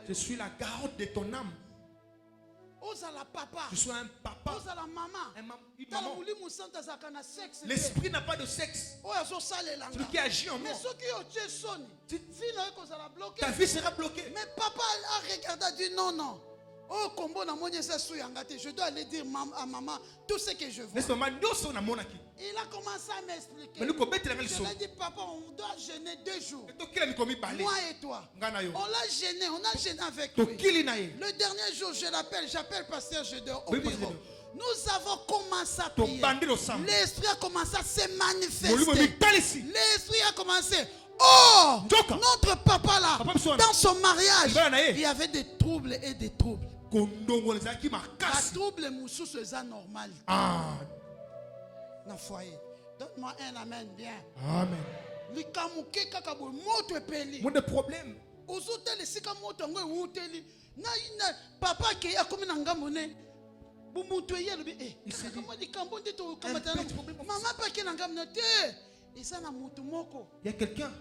B: Je suis la garante de ton âme. Je suis un papa. Une maman. L'esprit n'a pas de sexe. Celui qui agit en moi, ta vie sera bloquée.
A: Mais papa a regardé et dit non, non. Oh, je dois aller dire à maman tout ce que je vois. Il a commencé à m'expliquer. Je lui ai dit, papa, on doit jeûner 2 jours. Moi et toi. On l'a jeûné avec lui. Le dernier jour, j'appelle pasteur Gédéon au bureau. Nous avons commencé à prier. L'esprit a commencé à se manifester. L'esprit a commencé. Oh, notre papa là, dans son mariage, il y avait des troubles et des troubles. Les troubles, c'est normal. Dans le foyer. Donne-moi un amen bien.
B: Amen. Mon problème.
A: Papa qui a comme un gamone. Il
B: y a quelqu'un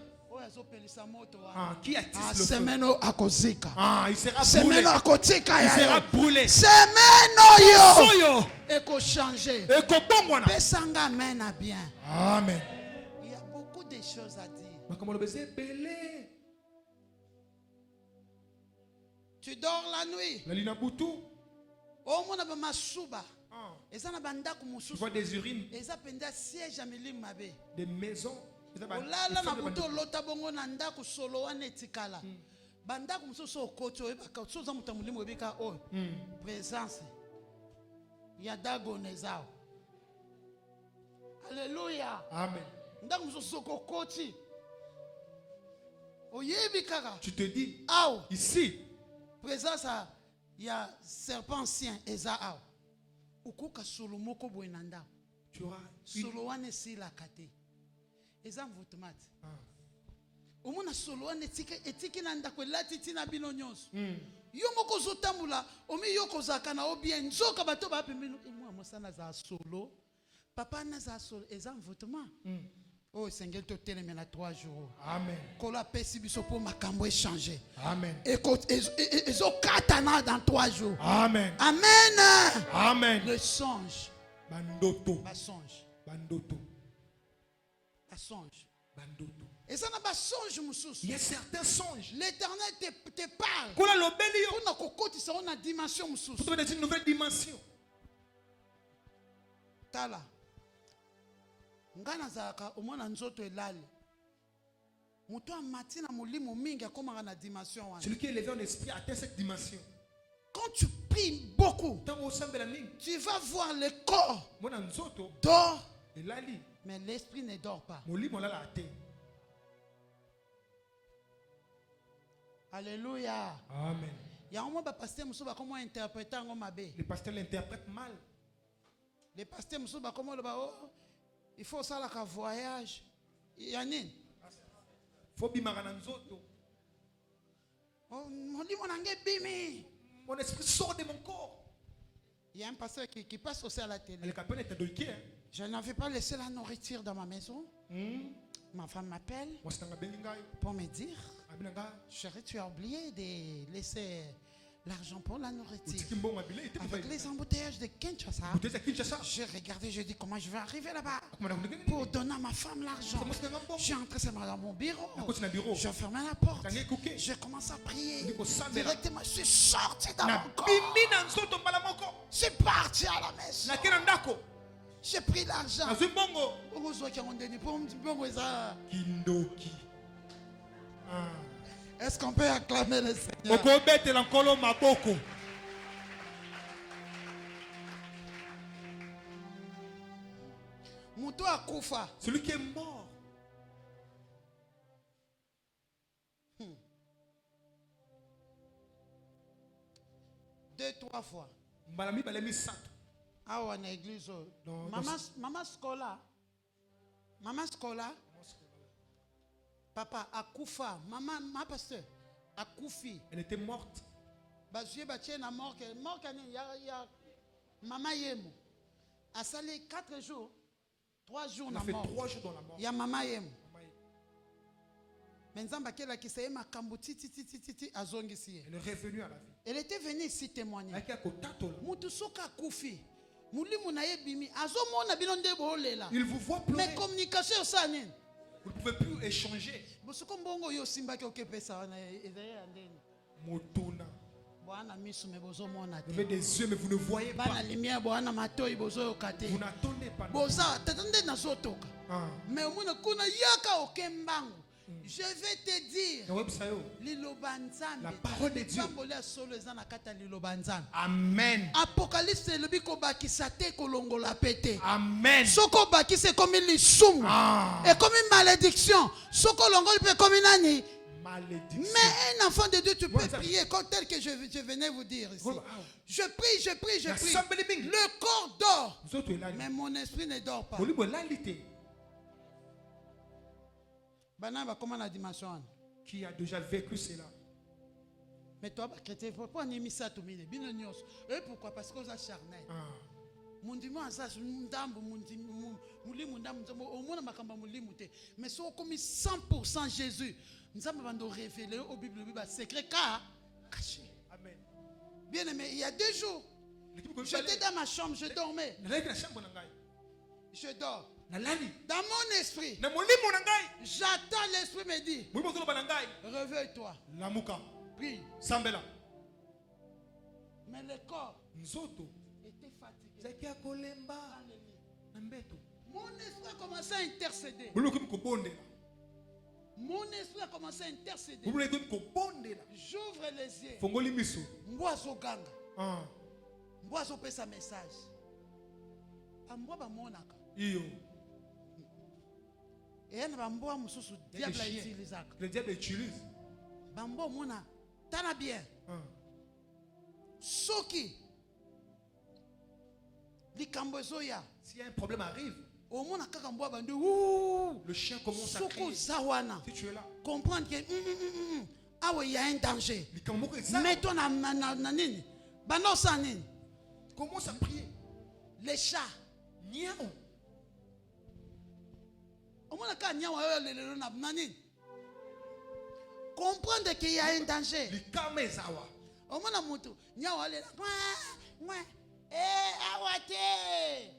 B: qui attise le feu. Il sera brûlé. Il
A: sera brûlé.
B: Amen.
A: Il y a beaucoup de choses à dire. Tu dors la nuit.
B: Tu vois des urines, des maisons.
A: Présence. Il y a Dagonezao. Alléluia.
B: Amen. Tu te dis, ici,
A: présence, il y a serpent ancien, Ezao. Ukuka solomoko boenanda.
B: Tu auras
A: soloane si la kate. Ezam vutumat. Omuna soloane etiki nanda ko latiti na bino nyonso. Yomoko zotamula omi yoko zakana obien nzoka bato ba pembino imwa mosana za solo. Papa na za solo ezam vutumat. Oh Seigneur, te télémena 3 jours.
B: Amen.
A: Kola pesi biso po makambo échanger.
B: Amen.
A: Ezo katana dans 3 jours.
B: Amen.
A: Amen.
B: Amen.
A: Le songe.
B: Bandoto.
A: Basonge.
B: Bandoto.
A: Basonge.
B: Bandoto.
A: Et ça n'a pas songe mususu.
B: Il y a certains songes.
A: L'Éternel te parle.
B: Kola lobelio.
A: On a kokoti ça on a dimension mususu.
B: Pour une nouvelle dimension.
A: Tala. Ngana zaka omona nzoto elali.
B: Celui qui est élevé en esprit atteint cette dimension.
A: Quand tu pries beaucoup, tu vas voir le corps dort, mais l'esprit ne dort pas. Alléluia.
B: Amen.
A: Les
B: pasteurs l'interprètent mal.
A: Les pasteurs il faut ça un voyage. Yannin.
B: Mon esprit sort de mon corps.
A: Il y a un pasteur qui passe aussi à la télé. Je n'avais pas laissé la nourriture dans ma maison. Ma femme m'appelle pour me dire, chérie, tu as oublié de laisser l'argent pour la nourriture. Avec les embouteillages de Kinshasa, j'ai regardé, j'ai dit comment je vais arriver là-bas pour donner à ma femme l'argent. J'ai entré dans mon bureau, j'ai fermé la porte, j'ai commencé à prier. Directement, je suis sorti dans mon corps. Je suis parti à la messe. J'ai pris l'argent. Est-ce qu'on peut acclamer le Seigneur?
B: Celui qui est mort.
A: 2-3 fois. Ah ouais, l'église. Maman Scola. Papa Akoufa. Maman, ma pasteur. Akoufi.
B: Elle était morte.
A: Maman Yemo. A salé 4 jours. 3 jours
B: dans la mort. 3 jours dans la mort.
A: Il y a Maman Yemo. Elle est
B: revenue à la vie.
A: Elle était venue ici témoigner.
B: Il vous voit pleurer.
A: Mais communication ça n'est.
B: Vous ne pouvez plus échanger. Vous avez des yeux mais vous ne voyez pas. Vous n'attendez
A: pas. Je vais te dire,
B: la parole de Dieu.
A: Amen. Apocalypse le biko bakisate kolongola pete.
B: Amen.
A: Soko bakise comme une soum et comme une malédiction. Soko longol pe comme une année.
B: Malédiction.
A: Mais un enfant de Dieu, tu peux prier comme tel que je venais vous dire ici. Je prie. Le corps dort, mais mon esprit ne dort pas.
B: Qui a déjà vécu cela?
A: Mais toi, chrétien, pourquoi on a mis ça tout le monde? Pourquoi? Parce que vous êtes charnel. Mais si on commis 100% Jésus, nous avons révélé au Bible secret caché.
B: Amen.
A: Bien aimé, il y a 2 jours, j'étais dans ma chambre, je dormais. Je dors. Dans mon esprit, j'attends, l'esprit me dit, réveille-toi. Prie. Mais le corps était fatigué. Mon esprit a commencé à intercéder. Mon esprit a commencé à intercéder. J'ouvre les yeux. Mboazo ganga. Mboazo pesa message. Amboa ba monaka. Et il y a
B: le diable utilise.
A: Bambo mona tana bien. Soki likambozoya.
B: Si un problème arrive,
A: le
B: chien commence à crier. Si tu es là,
A: comprendre que il y a un danger. Mets-toi nanini. Banosanine.
B: Commence à prier.
A: Les chats.
B: Niao.
A: Comprendre qu'il y a un danger.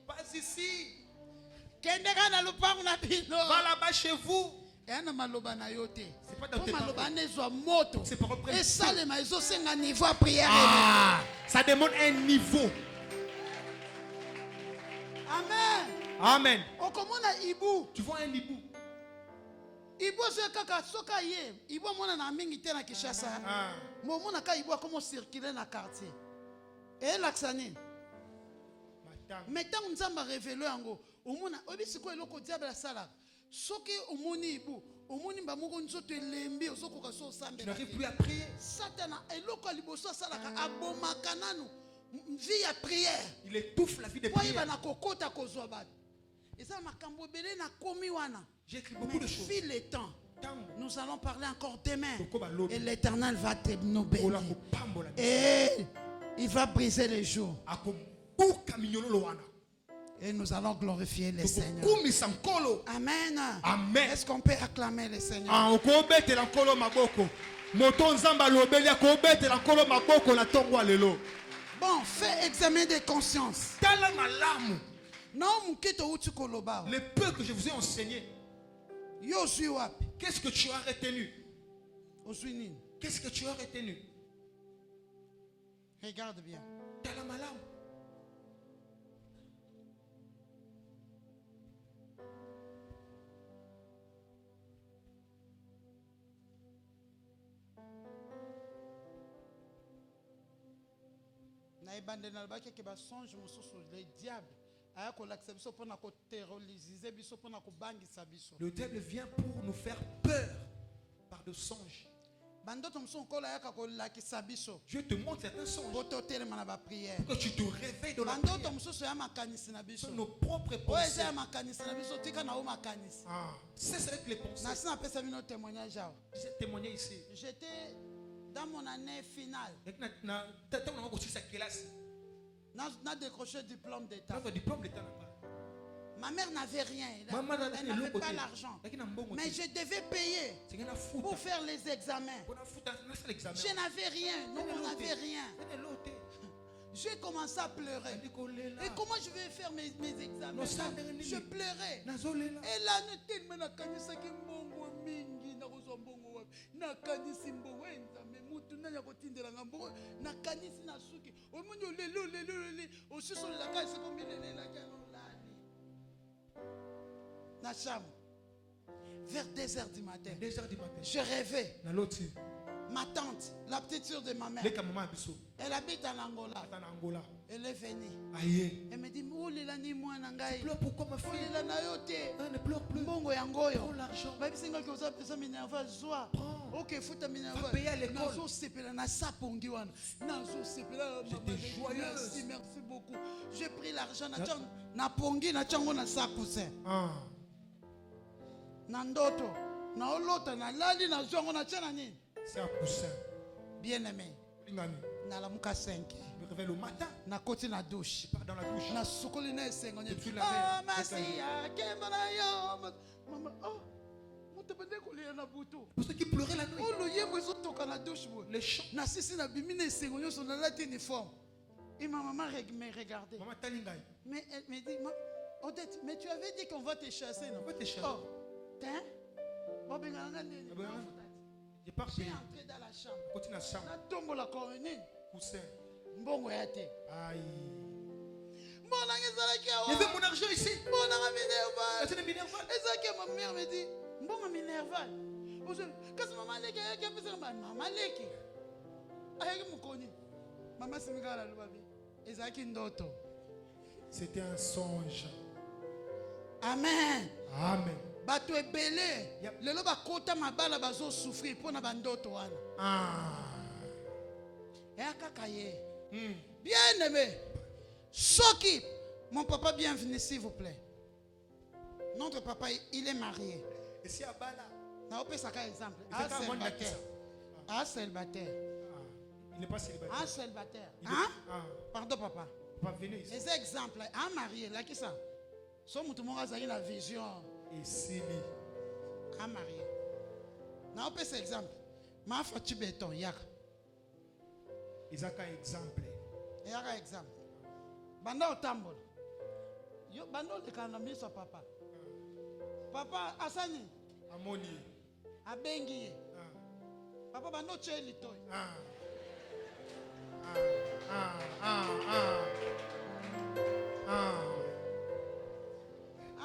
B: Pas ici.
A: Va
B: là-bas chez vous. C'est pas dans tes paroles. C'est par ça demande un niveau.
A: Amen.
B: Amen.
A: Tu vois
B: un hibou.
A: Ibo zo kaka soka ye. Ibo mona na mingi te na Kinshasa. Mo mona ka ibo comment circuler na quartier. Et l'axanine. Maintenant nzamba révéler yango. Omona obisiko eloko diable la sala. Soki omoni ibo, omoni ba moko nzoto elembi ozokoka so sambe.
B: Tu n'arrives plus à prier.
A: Satana eloko liboso salaka abomaka nanu. Vie à prière.
B: Il étouffe la vie de prière. J'ai écrit beaucoup de choses.
A: File le temps. Nous allons parler encore demain. Et l'Éternel va te nous bénir. Et il va briser les jours. Et nous allons glorifier le Seigneur. Amen.
B: Amen.
A: Est-ce qu'on peut acclamer le Seigneur? Bon, fais examen de conscience.
B: Le peu que je vous ai enseigné, qu'est-ce que tu as retenu? Qu'est-ce que tu as retenu?
A: Regarde bien. Le diable
B: vient pour nous faire peur par de songes. Je te montre certains songes pour que tu te réveilles de la prière. Ce sont nos propres pensées. C'est avec les pensées. J'ai témoigné ici.
A: J'étais dans mon année finale. N'a décroché le diplôme d'État. Ma mère n'avait rien. Elle n'avait pas l'argent. Mais je devais payer pour faire les examens. Je n'avais rien. Nous, on n'avait rien. J'ai commencé à pleurer. Et comment je vais faire mes examens? Je pleurais. Et là, vers 2h du matin, je rêvais. Ma tante, la petite soeur de ma mère, elle habite en Angola. Elle est venue. Elle me dit, tu pleures pourquoi ma fille? Ne pleure plus. Prends l'argent. Ok, faut payer à l'école. J'étais joyeuse. Merci beaucoup. J'ai pris l'argent. Nandoto. C'est un coussin. Bien aimé. Nalamuka 5.
B: Je me réveille le matin.
A: Na côté na douche.
B: Je pars dans la douche.
A: Na sukoli na esengo.
B: Ah,
A: Masia, kemana yo. Maman, oh.
B: Pour ceux qui pleuraient la nuit.
A: Les chants. Na sisi na bimine esengo nyoso na lati uniforme. Et ma maman me regardait.
B: Maman Talingaï.
A: Mais elle me dit, Odette, mais tu avais dit qu'on va te chasser, non?
B: On va te chasser.
A: Oh, t'es?
B: J'ai pas
A: payé. Entré dans la chambre.
B: Continue la chambre.
A: Na tombo la coronine.
B: Coussin.
A: Mbongo yate.
B: Aïe.
A: Il
B: y avait mon argent ici.
A: Mon Minerval. Et ma mère me dit, Mbongo Minerval. Qu'est-ce que maman leki? Maman leki. Aïe mukoni. Maman simigala lubabi. Ezaki ndoto.
B: C'était un songe.
A: Amen.
B: Amen.
A: Bato ebele lelo bakota mabala bazo souffrir pona bandoto wana. Kaka ye. Bien aimé. Soki, mon papa, bienvenue s'il vous plaît. Notre papa, il est marié.
B: Et si Abala?
A: Na opé saka exemple. Célibataire.
B: Il n'est pas célibataire.
A: Un célibataire. Hein? Pardon papa.
B: Papa, venez ici.
A: Les exemples, un marié, là qui ça? Son mouton a la vision.
B: Et Sili.
A: Un marié. Na opé cet exemple. Ma fatu béton yak.
B: Isaka exemple.
A: Yaka exemple. Banda otambol. Yo banda le kanami so papa. Papa asani.
B: Amoni.
A: Abengi. Papa banda cheli toy.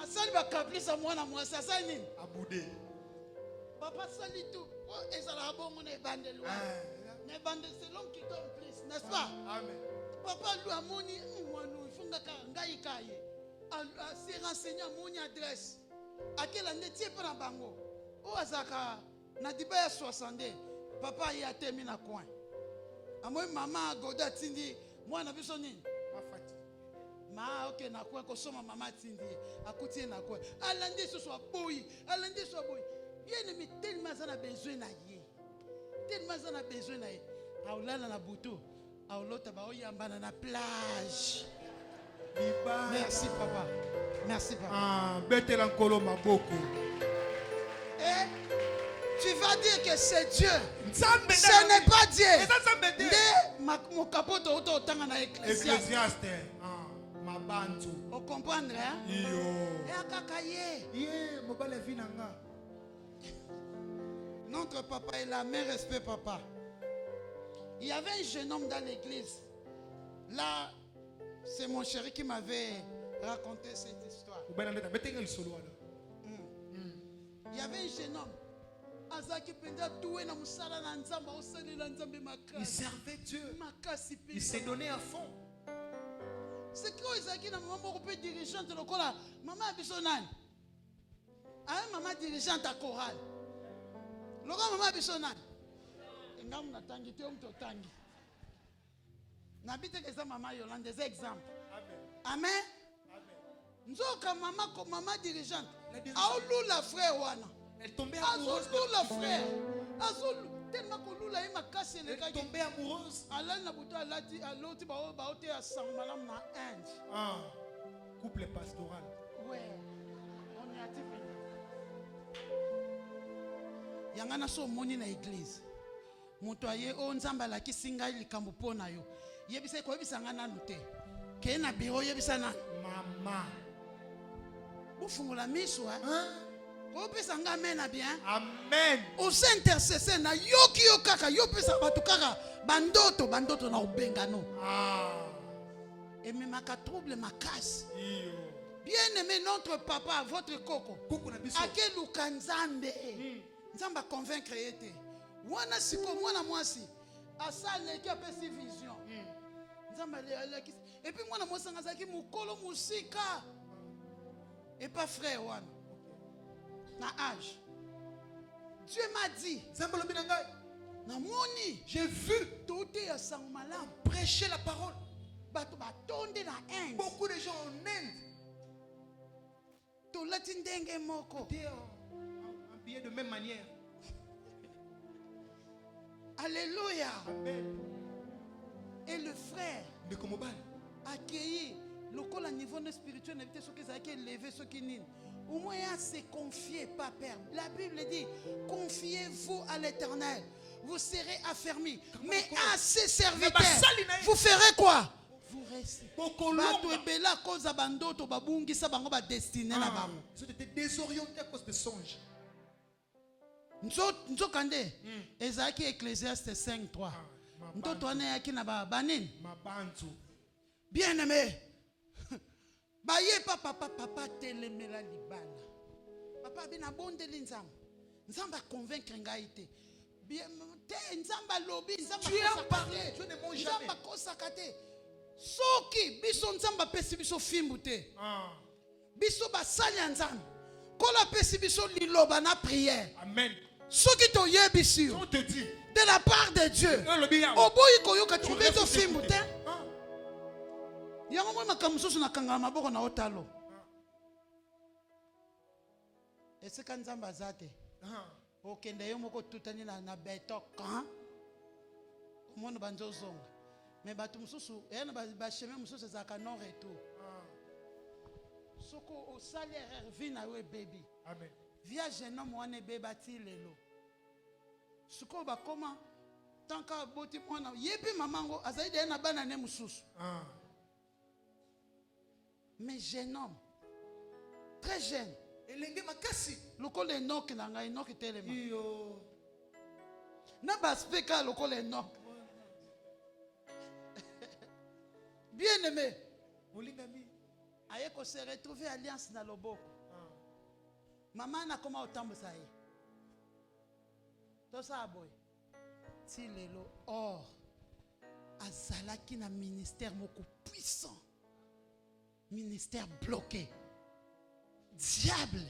A: Asani ba kaplisa mwana mwasi asani.
B: Abude.
A: Papa sali tout. Et ça la bon, on est bandé loin. Mais bandé, c'est l'homme qui donne plus, n'est-ce pas?
B: Amen.
A: Papa lui a moni, il faut s'est renseigné à mon adresse. À quelle année tu es pas dans Bango? Au Azaka, Nadiba 60. Papa y a terminé à coin. À moi, maman, Goda Tindi, moi, n'a vu son nid. Ma ok na quoi que soma maman Tindi, à côté na quoi. À lundi ce soit boy, à lundi soit boy. Bien aimé, tellement ça a besoin d'ailleurs. Tellement ça a besoin d'ailleurs. À Oulala na Boutou, à Olota Baoyamba na plage. Merci papa. Merci papa.
B: Ah, bête l'encolo ma beaucoup.
A: Eh, tu vas dire que c'est Dieu. Ce n'est pas Dieu. Mon capot auto tanga na Ecclésiaste.
B: Ma bantu.
A: Vous comprenez hein?
B: Yo.
A: Et akakaye.
B: Yeah, mobile vie nanga.
A: Notre papa est là, mais respect papa. Il y avait un jeune homme dans l'église. Là, c'est mon chéri qui m'avait raconté cette histoire.
B: Il
A: y avait un jeune homme.
B: Il servait Dieu. Il s'est donné à fond.
A: C'est quoi Isaki na maman beaucoup dirigeante le cola. Maman bisonane. Ah maman dirigeante à chorale. Le grand maman bisonane. Ngam na tangi te omto tangi. N'habite que ça maman Yolande des exemples. Amen. Nzoka maman comme maman dirigeante. Aoulou la frère wana.
B: Elle tombait amoureuse.
A: Aoulou la frère. Aoulou tellement que Lula est ma casse
B: elle est tombée amoureuse.
A: Allah na buto Allah dit l'autre ba ote à Sangmalam na Inde.
B: Ah, couple pastoral.
A: Ouais. On est à Tiffany. Yangana so moni na église. Moto aye o nzamba la kisinga likambo pona yo. Yebisa ko yebisa ngana nute. Ke na biro yebisa na
B: mama.
A: Bufungula miso hein? Amen.
B: Amen.
A: Au intercesseur na yoki yokaka yo pesa batu kaka bandoto na ubengano.
B: Ah.
A: Et même à trouble ma casse. Bien aimé notre papa, votre coco. Ake lukanzambe. Nzamba convaincre ete. Wana siko mwana mwasi. Asale ki apesi vision. Nzamba le et puis mwana mwasi ngazaki mukolo musika. Et pas frère wana. Na âge. Dieu m'a dit.
B: J'ai vu
A: prêcher la parole.
B: Beaucoup de gens en Inde. Habillés de même manière.
A: Alléluia.
B: Amen.
A: Et le frère accueilli le niveau spirituel n'était ce qu'ils avaient élevé ce qui n'est. Au moins à se confier, pas perdre. La Bible dit, confiez-vous à l'Éternel. Vous serez affermis. Mais à ses serviteurs, vous ferez quoi? Vous restez.
B: C'était désorienté à cause des songes.
A: Nzokande, Ezaki Ecclésiaste 5:3. Bien aimé. Baye papa telemela libala. Papa bina bondeli nzamba. Nzamba convaincre ngaite. Bien te nzamba lobi nzamba.
B: Tu as parlé, tu ne manges jamais.
A: Nzamba kosakate. Soki biso nzamba pesi biso fimbu te. Biso basali nzamba. Kola pesi biso liloba na prière.
B: Amen.
A: Soki to yebisi.
B: On te dit
A: de la part de Dieu. Oboyi koyoka tu beto fimbu te. Yango mwana kamususu na kangama maboko na otalo. Eseka nzamba zate. Okende yo moko tutani na beto kan. Omona banzo zonga. Mais batu mususu yana ba chemin mususu za ka non retour. Soko au salaire vina we baby.
B: Amen.
A: Via jeune homme wana bebati lelo. Soko ba koma tanka boti mwana yebi mamango azaide na bana ne mususu. Mais jeune homme, très jeune, le col est nok nanga inok telema. Na baspeka le col est nok. Bien aimé. Aye ko se retrouver alliance na loboko. Maman na koma otambo saye. Si lelo or azalaki na ministère moko puissant, ministère bloqué, diable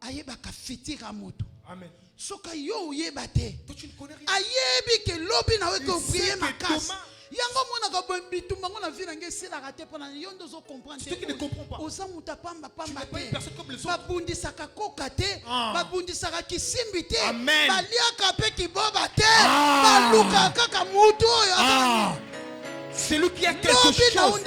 A: ayebaka fitira moto.
B: Amen.
A: Soka yo yebate.
B: Toi tu ne connais rien.
A: Ayebi ke lobi na weko prier makas. Yango mona ka bombitu mango na vie na ngesi la raté pendant yo ndozo comprendre.
B: C'est qui ne comprend pas.
A: Oza muta pamba pamba te.
B: Personne comme les autres.
A: Babundisaka koka te, babundisaka kisimbi te,
B: Amen.
A: baliaka pe kiboba te, baluka kaka mutu oyo.
B: C'est lui qui a quelque chose.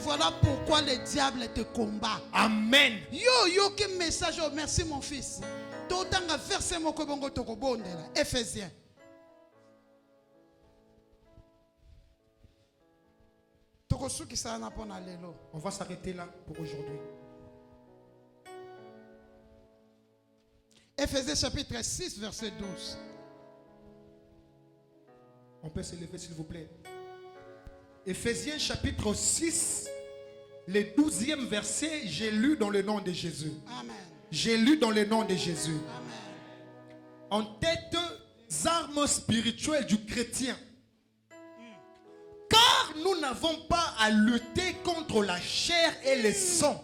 A: Voilà pourquoi le diable te combat.
B: Amen.
A: Yo que message. Oh, merci mon fils. Totanga verset moko bongo toko bondela. Éphésiens. Toko suki sa na pona lelo.
B: On va s'arrêter là pour aujourd'hui.
A: Éphésiens chapitre 6 verset 12.
B: On peut se lever s'il vous plaît. Éphésiens chapitre 6, le 12e verset, j'ai lu dans le nom de Jésus.
A: Amen.
B: J'ai lu dans le nom de Jésus.
A: Amen.
B: En tête armes spirituelles du chrétien. Car nous n'avons pas à lutter contre la chair et le sang.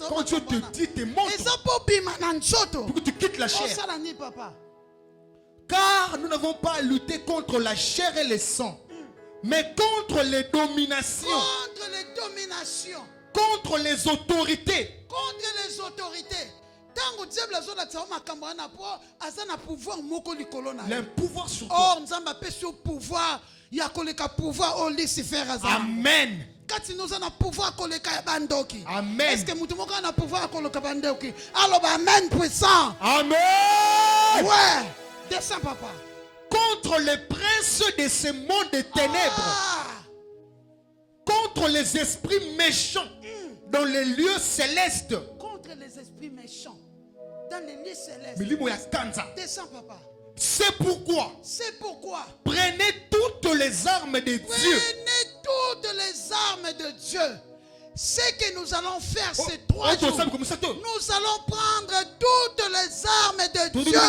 B: Quand Dieu te dit, te montre pour que tu quittes la chair. Car nous n'avons pas à lutter contre la chair et le sang, mais contre les dominations.
A: Contre les dominations.
B: Contre les autorités.
A: Contre les autorités.
B: Le pouvoir sur toi.
A: Or, nous avons pouvoir. Il y a un pouvoir au Lucifer.
B: Amen.
A: Quand nous avons pouvoir koleka bandoki.
B: Amen.
A: Est-ce que nous avons pouvoir koleka bandoki? Alors, amen puissant.
B: Amen.
A: Ouais. Descends, papa.
B: Contre les princes de ce monde de ténèbres. Contre les esprits méchants dans les lieux célestes.
A: Contre les esprits méchants dans les lieux célestes. Descends, papa.
B: C'est pourquoi prenez toutes les armes de Dieu.
A: Prenez toutes les armes de Dieu. Ce que nous allons faire ces 3 jours, nous allons prendre toutes les armes de Dieu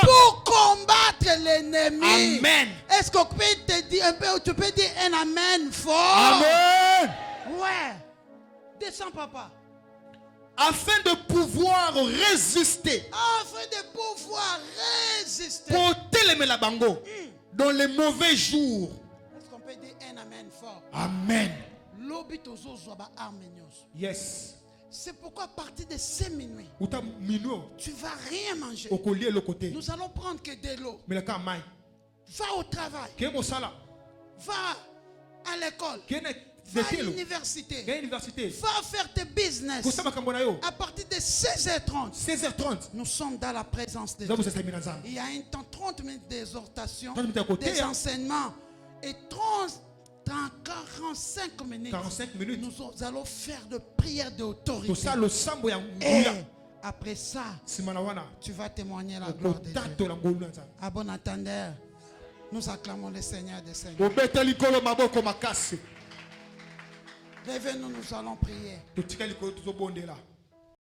A: pour combattre l'ennemi.
B: Amen.
A: Est-ce qu'on peut te dire un peu, tu peux dire un amen fort?
B: Amen.
A: Ouais. Descends, papa.
B: Afin de pouvoir résister.
A: Afin de pouvoir résister.
B: Dans les mauvais jours.
A: Est-ce qu'on peut dire un amen fort?
B: Amen. Yes.
A: C'est pourquoi à partir de 5 minuit, tu ne vas rien manger. Nous allons prendre que de l'eau. Va au travail. Va à l'école. Va à l'université. Va faire tes business. À partir de 16h30. Nous sommes dans la présence de Dieu. Il y a un temps 30 minutes d'exhortation, des enseignements et 45 minutes. Nous allons faire de prières d'autorité. Et après ça, tu vas témoigner la gloire de Dieu. À bon entendeur, nous acclamons le Seigneur des Seigneurs. Levez-nous, nous allons prier.